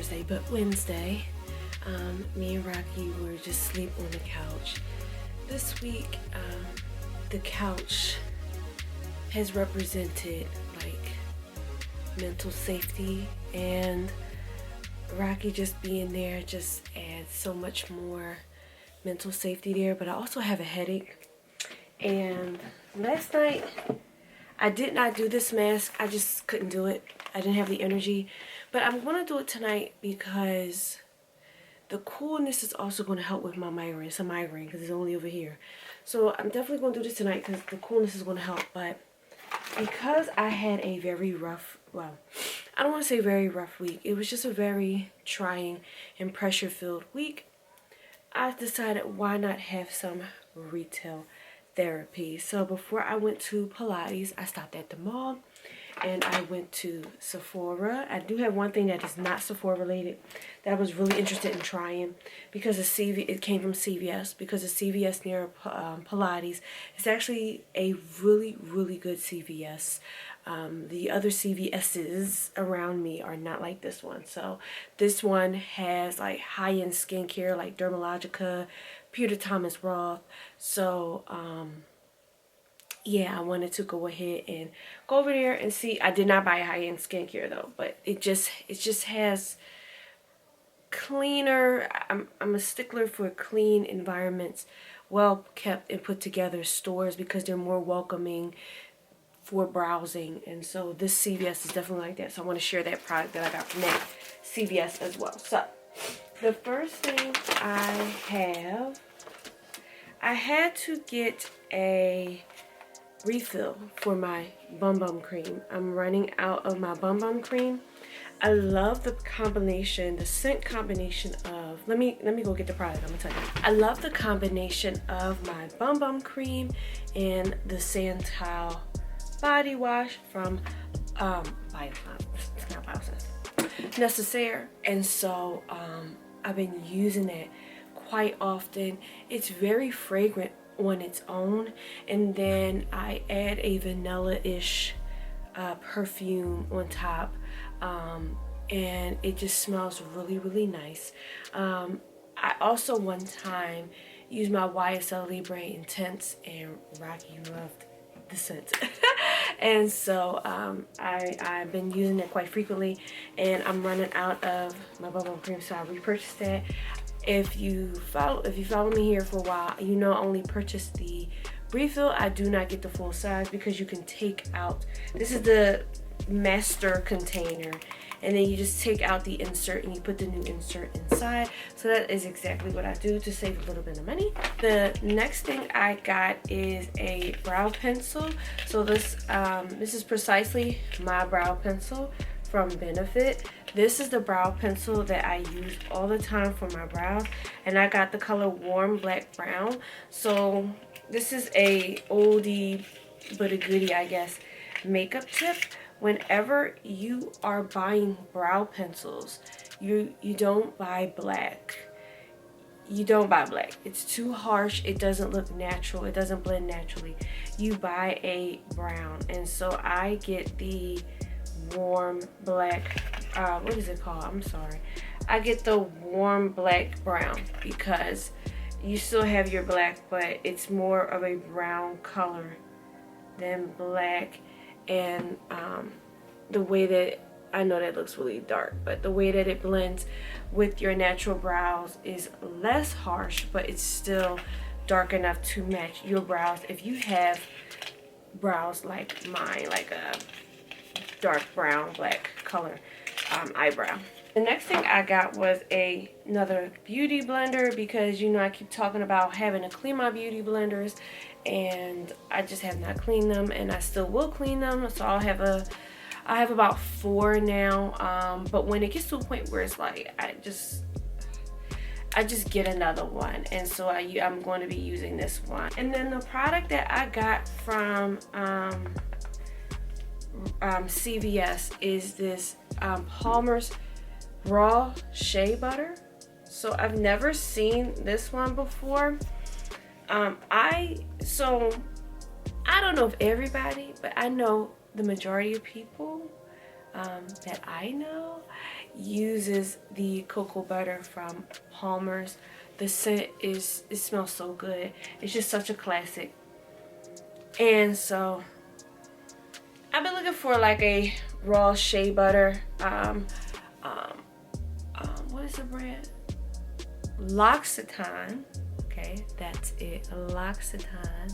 Thursday, but Wednesday, me and Rocky were just asleep on the couch. This week, the couch has represented like mental safety, and Rocky just being there just adds so much more mental safety there. But I also have a headache, and last night I did not do this mask. I just couldn't do it. I didn't have the energy, but I'm going to do it tonight because the coolness is also going to help with my migraine. It's a migraine because it's only over here. So I'm definitely going to do this tonight because the coolness is going to help. But because I had a very rough, well, I don't want to say very rough week. It was just a very trying and pressure-filled week. I decided why not have some retail therapy. So before I went to Pilates, I stopped at the mall and I went to Sephora. I do have one thing that is not Sephora related that I was really interested in trying because it came from CVS, because the CVS near Pilates is actually a really, really good CVS. The other CVS's around me are not like this one. So this one has like high-end skincare like Dermalogica, Peter Thomas Roth. So yeah, I wanted to go ahead and go over there and see. I did not buy high-end skincare though, but it just has cleaner. I'm a stickler for clean environments, well kept and put together stores because they're more welcoming for browsing. And so this CVS is definitely like that. So I want to share that product that I got from that CVS as well. So the first thing I had to get a refill for my Bum Bum cream. I'm running out of my Bum Bum cream. I love the combination, the scent combination of, let me go get the product, I'm gonna tell you. I love the combination of my Bum Bum cream and the Santal body wash from Necessaire. And so I've been using it quite often. It's very fragrant on its own, and then I add a vanilla-ish perfume on top, and it just smells really, really nice. I also one time used my YSL Libre Intense, and Rocky loved the scent. And so I've been using it quite frequently, and I'm running out of my Bum Bum cream, so I repurchased that. If you follow me here for a while, you know I only purchased the refill. I do not get the full size because you can take out, this is the master container, and then you just take out the insert and you put the new insert inside. So that is exactly what I do to save a little bit of money. The next thing I got is a brow pencil. So this is precisely my brow pencil from Benefit. This is the brow pencil that I use all the time for my brows, and I got the color Warm Black Brown. So this is a oldie but a goodie, I guess, makeup tip. Whenever you are buying brow pencils, you don't buy black. You don't buy black. It's too harsh. It doesn't look natural. It doesn't blend naturally. You buy a brown, and so I get the Warm Black, what is it called? I'm sorry. I get the Warm Black Brown because you still have your black, but it's more of a brown color than black. And the way that, I know that looks really dark, but the way that it blends with your natural brows is less harsh, but it's still dark enough to match your brows. If you have brows like mine, like a dark brown, black color eyebrow. The next thing I got was another beauty blender because, you know, I keep talking about having to clean my beauty blenders, and I just have not cleaned them, and I still will clean them. So I have about 4 now, but when it gets to a point where it's like I just get another one, and so I'm going to be using this one. And then the product that I got from CVS is this Palmer's Raw Shea Butter. So I've never seen this one before. I don't know if everybody, but I know the majority of people that I know uses the cocoa butter from Palmer's. The scent it smells so good. It's just such a classic. And so I've been looking for like a raw shea butter. What is the brand? L'Occitane. Okay, that's it. L'Occitane.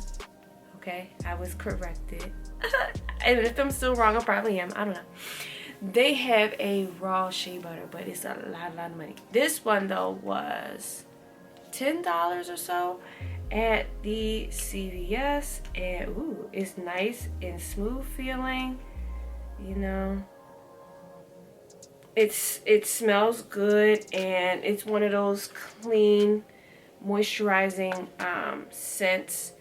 Okay, I was corrected. And if I'm still wrong, I probably am. I don't know. They have a raw shea butter, but it's a lot of money. This one though was $10 or so at the CVS, and ooh, it's nice and smooth feeling. You know, it smells good, and it's one of those clean, moisturizing scents.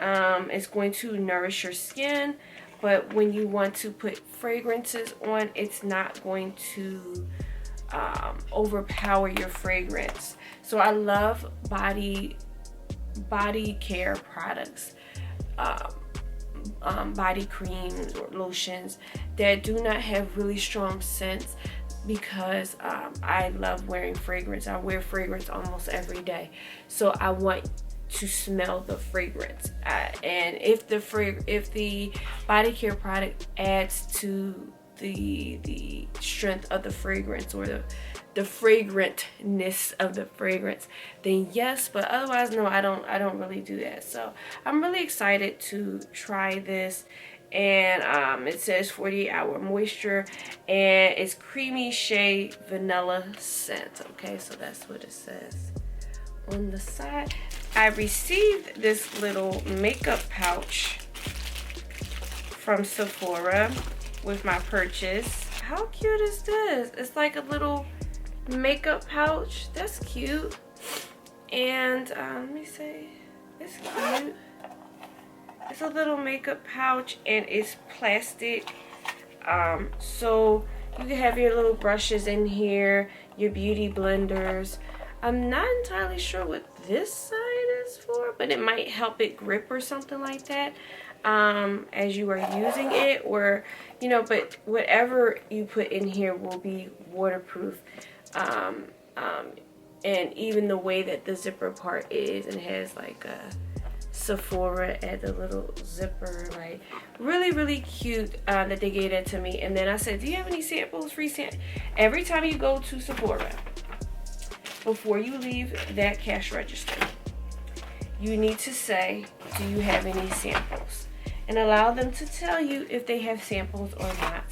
It's going to nourish your skin, but when you want to put fragrances on, it's not going to overpower your fragrance. So I love body care products, body creams or lotions that do not have really strong scents, because I love wearing fragrance. I wear fragrance almost every day, so I want to smell the fragrance, and if the body care product adds to the strength of the fragrance, or the fragrantness of the fragrance, then yes. But otherwise, no, I don't really do that. So I'm really excited to try this. And it says 48-hour moisture, and it's creamy shea vanilla scent. Okay, so that's what it says on the side. I received this little makeup pouch from Sephora with my purchase. How cute is this? It's like a little makeup pouch. That's cute. And let me see. It's cute. It's a little makeup pouch, and it's plastic. So you can have your little brushes in here, your beauty blenders. I'm not entirely sure what this side is for, but it might help it grip or something like that as you are using it, or you know, but whatever you put in here will be waterproof. And even the way that the zipper part is, and it has like a Sephora at the little zipper, like really cute that they gave that to me. And then I said, do you have any samples, free samples? Every time you go to Sephora, before you leave that cash register, you need to say, do you have any samples, and allow them to tell you if they have samples or not.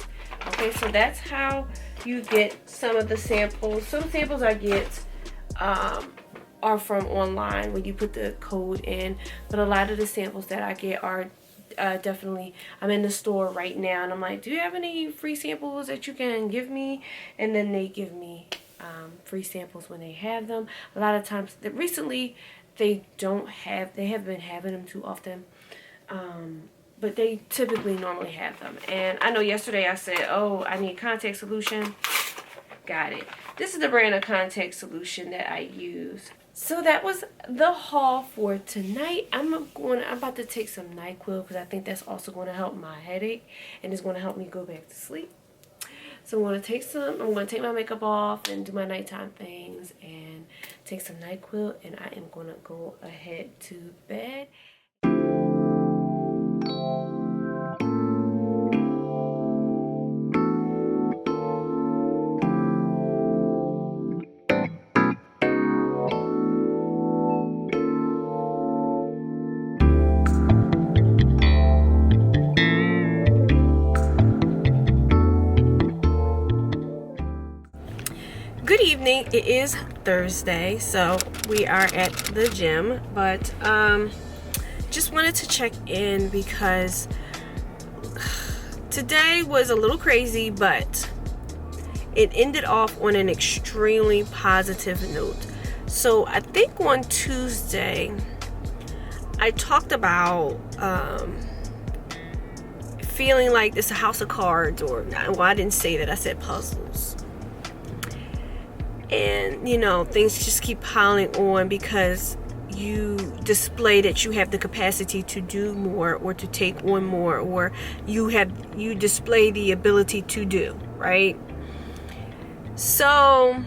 Okay, so that's how you get some of the samples. Some samples I get are from online when you put the code in, but a lot of the samples that I get are definitely, I'm in the store right now and I'm like, do you have any free samples that you can give me? And then they give me free samples when they have them. A lot of times, recently they haven't been having them too often, but they typically normally have them. And I know yesterday I said, oh, I need contact solution. Got it. This is the brand of contact solution that I use. So that was the haul for tonight. I'm about to take some NyQuil, because I think that's also going to help my headache, and it's going to help me go back to sleep. So I'm going to take my makeup off and do my nighttime things and take some NyQuil, and I am going to go ahead to bed. Good evening. It is Thursday, so we are at the gym, but just wanted to check in because today was a little crazy, but it ended off on an extremely positive note. So I think on Tuesday I talked about feeling like it's a house of cards, or well, I didn't say that, I said puzzles. And you know, things just keep piling on because you display that you have the capacity to do more, or to take on more, or you display the ability to do. right? So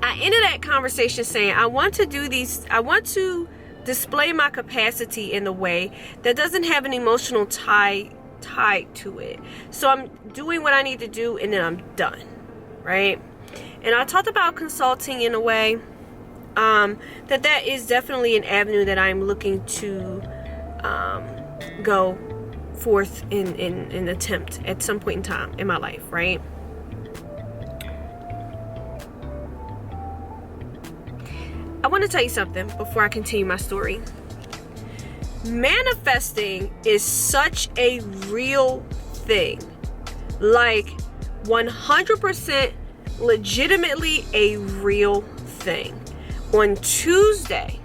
I ended that conversation saying, I want to display my capacity in a way that doesn't have an emotional tie tied to it. So I'm doing what I need to do, and then I'm done, right? And I talked about consulting in a way that is definitely an avenue that I'm looking to go forth in attempt at some point in time in my life, right? I want to tell you something before I continue my story. Manifesting is such a real thing. Like 100% legitimately a real thing. On Tuesday,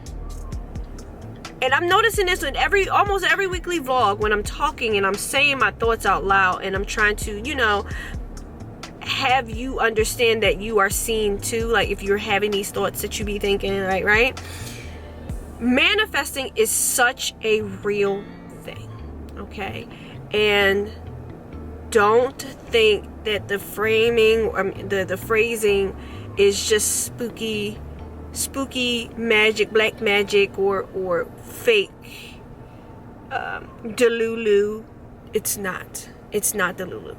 and I'm noticing this in almost every weekly vlog when I'm talking and I'm saying my thoughts out loud, and I'm trying to, have you understand that you are seen too. Like if you're having these thoughts that you be thinking, right? Manifesting is such a real thing, okay? And don't think that the framing, the phrasing is just spooky magic, black magic, or fake Delulu. It's not Delulu.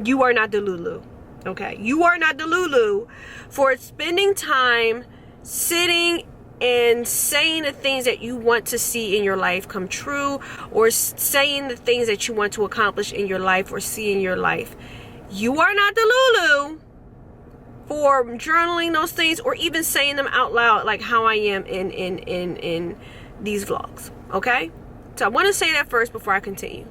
You are not Delulu. Okay, you are not Delulu for spending time sitting and saying the things that you want to see in your life come true, or saying the things that you want to accomplish in your life or see in your life. You are not Delulu for journaling those things or even saying them out loud, like how I am in these vlogs. Okay, so I want to say that first before I continue.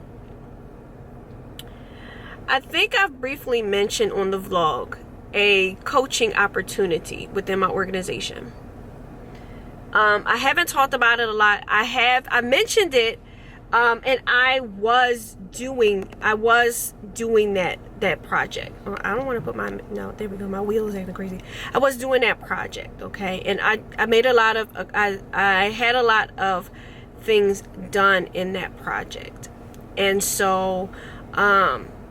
I think I've briefly mentioned on the vlog a coaching opportunity within my organization. I haven't talked about it a lot. I mentioned it, and I was doing that project. I don't want to put there we go. My wheel is acting crazy. I was doing that project, okay, and I made a lot of I had a lot of things done in that project, and so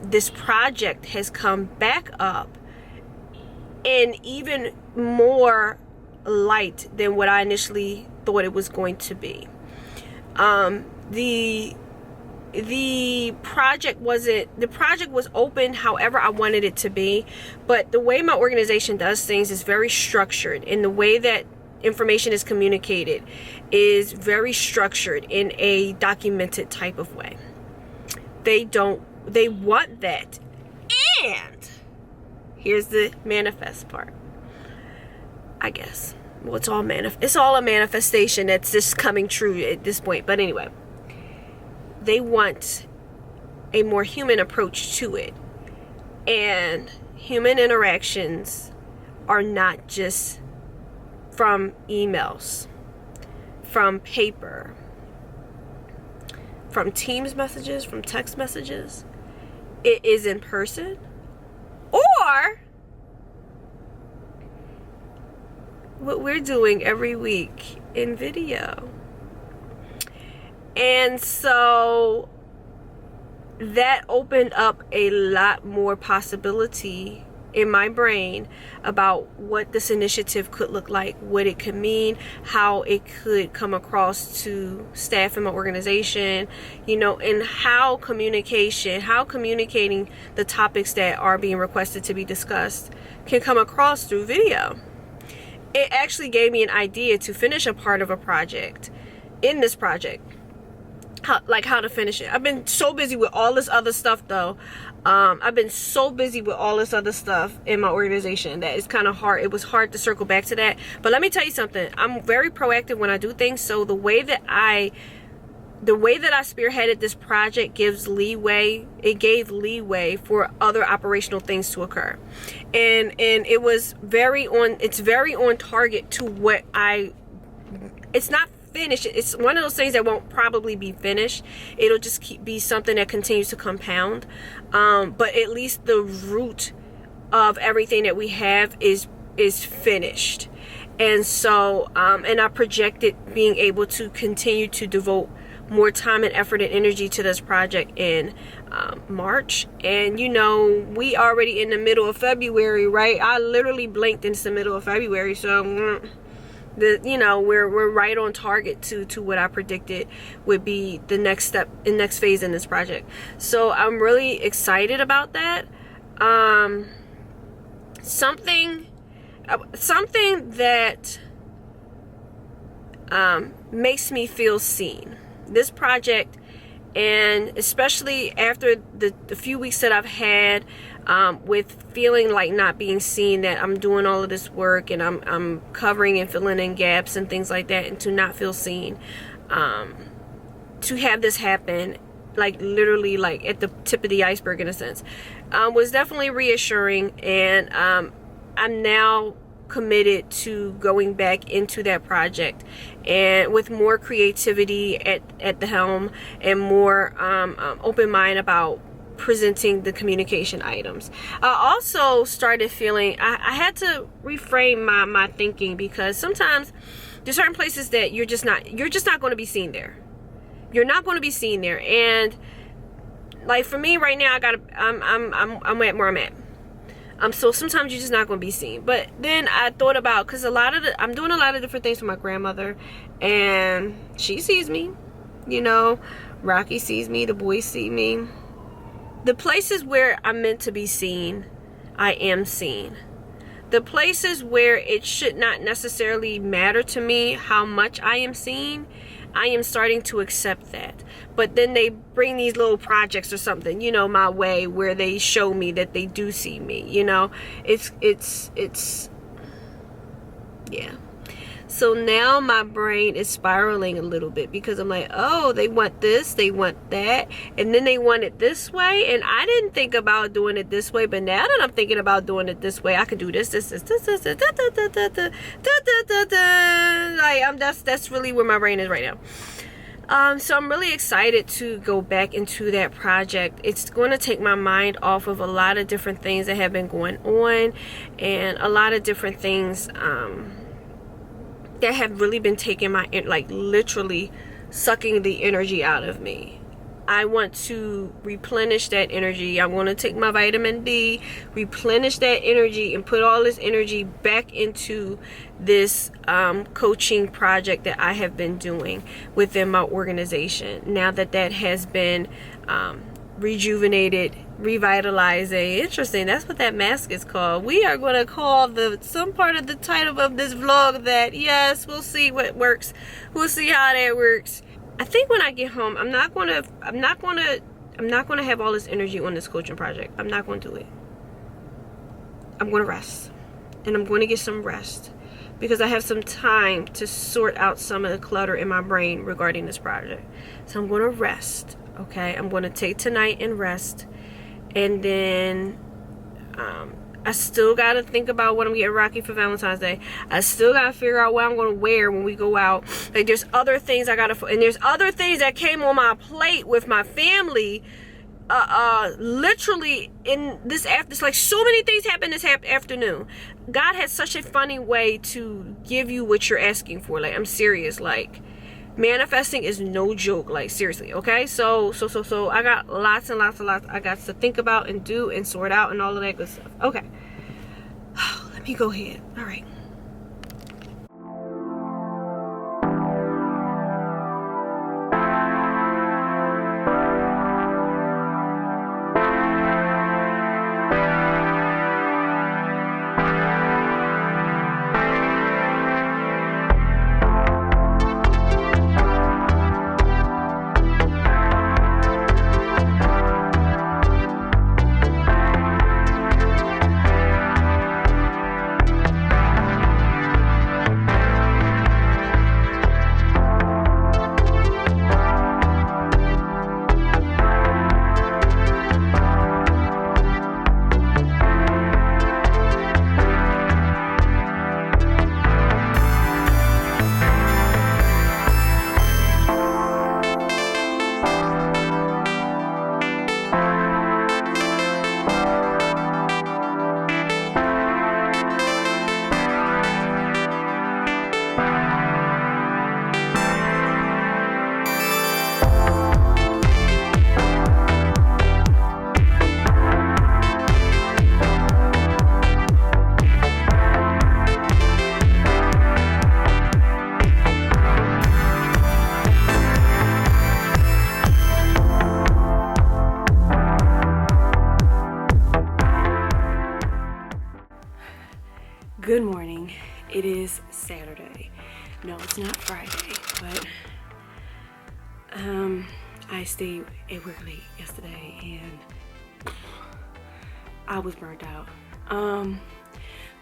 this project has come back up in even more light than what I initially thought it was going to be. The project was open however I wanted it to be, but the way my organization does things is very structured, and the way that information is communicated is very structured in a documented type of way. They want that. And here's the manifest part, I guess. Well, it's all a manifestation that's just coming true at this point. But anyway, they want a more human approach to it. And human interactions are not just from emails, from paper, from Teams messages, from text messages. It is in person, or what we're doing every week in video. And so that opened up a lot more possibility in my brain about what this initiative could look like, what it could mean, how it could come across to staff in my organization, and how communicating the topics that are being requested to be discussed can come across through video. It actually gave me an idea to finish a part of a project in this project. How to finish it. I've been so busy with all this other stuff though. I've been so busy with all this other stuff in my organization that it's kind of hard. It was hard to circle back to that. But let me tell you something. I'm very proactive when I do things. So the way that I spearheaded this project gives leeway. It gave leeway for other operational things to occur, and it was it's very on target to what it's not finished. It's one of those things that won't probably be finished. It'll just be something that continues to compound, but at least the root of everything that we have is finished. And so and I projected being able to continue to devote more time and effort and energy to this project in March. And you know, we already in the middle of February, right? I literally blinked into the middle of February, so you know, we're right on target to what I predicted would be the next step, the next phase in this project. So I'm really excited about that. Something that makes me feel seen. This project, and especially after the few weeks that I've had with feeling like not being seen, that I'm doing all of this work and I'm covering and filling in gaps and things like that, and to not feel seen, to have this happen, like literally like at the tip of the iceberg in a sense, was definitely reassuring. And I'm now committed to going back into that project, and with more creativity at the helm, and more open mind about presenting the communication items. I also started feeling I had to reframe my thinking, because sometimes there's certain places that you're just not going to be seen there. You're not going to be seen there. And like for me right now, I'm at where I'm at. So sometimes you're just not going to be seen. But then I thought about, because I'm doing a lot of different things for my grandmother, and she sees me, you know, Rocky sees me, the boys see me. The places where I'm meant to be seen, I am seen. The places where it should not necessarily matter to me how much I am seen, I am starting to accept that. But then they bring these little projects or something, you know, my way, where they show me that they do see me, you know. It's yeah. So now my brain is spiraling a little bit, because I'm like, oh, they want this, they want that, and then they want it this way, and I didn't think about doing it this way, but now that I'm thinking about doing it this way, I can do this, like that's really where my brain is right now. So I'm really excited to go back into that project. It's going to take my mind off of a lot of different things that have been going on, and a lot of different things that have really been taking my, like literally sucking the energy out of me. I want to replenish that energy. I'm going to take my vitamin D, replenish that energy, and put all this energy back into this coaching project that I have been doing within my organization. Now that that has been rejuvenated, revitalizing. Interesting, that's what that mask is called. We are going to call some part of the title of this vlog that. Yes, we'll see what works. We'll see how that works. I think when I get home, I'm not going to have all this energy on this coaching project. I'm not going to do it. I'm going to rest, and I'm going to get some rest, because I have some time to sort out some of the clutter in my brain regarding this project. So I'm going to rest. Okay, I'm going to take tonight and rest, and then I still got to think about what I'm getting Rocky for Valentine's Day. I still got to figure out what I'm going to wear when we go out. Like, there's other things I got to, and there's other things that came on my plate with my family. Literally in this after, it's like so many things happened this afternoon. God has such a funny way to give you what you're asking for. Like, I'm serious. Like, manifesting is no joke, like seriously. Okay, so I got lots and lots I got to think about and do and sort out and all of that good stuff. Okay, let me go ahead. All right. It is Saturday. No, it's not Friday, but I stayed at work late yesterday and I was burnt out.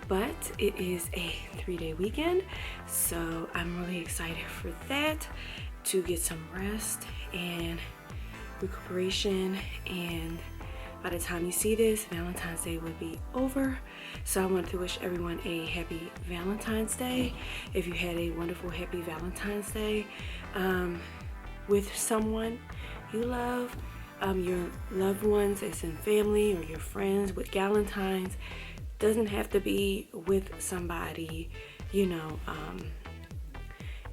But it is a 3-day weekend, so I'm really excited for that, to get some rest and recuperation. And by the time you see this, Valentine's Day will be over. So I wanted to wish everyone a happy Valentine's Day. If you had a wonderful, happy Valentine's Day with someone you love, your loved ones, as in family or your friends, with Galentine's. Doesn't have to be with somebody, you know,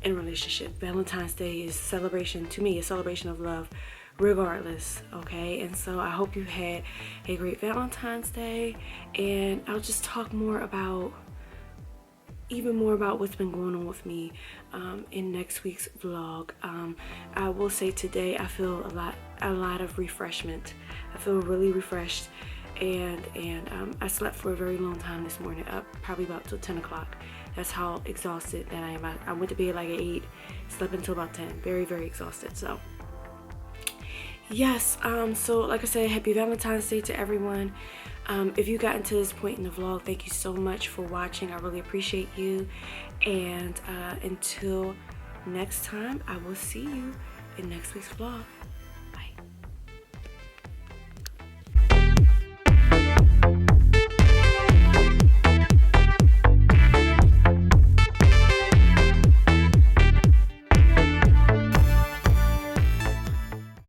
in a relationship. Valentine's Day is celebration, to me, a celebration of love regardless, okay? And so I hope you had a great Valentine's Day, and I'll just talk more about, even more about what's been going on with me in next week's vlog. I will say today I feel a lot of refreshment. I feel really refreshed, and I slept for a very long time this morning, up probably about till 10 o'clock. That's how exhausted that I am. I went to bed like at 8, slept until about 10. Very, very exhausted. So yes, so like I said, happy Valentine's Day to everyone. If you got into this point in the vlog, thank you so much for watching. I really appreciate you. And until next time, I will see you in next week's vlog.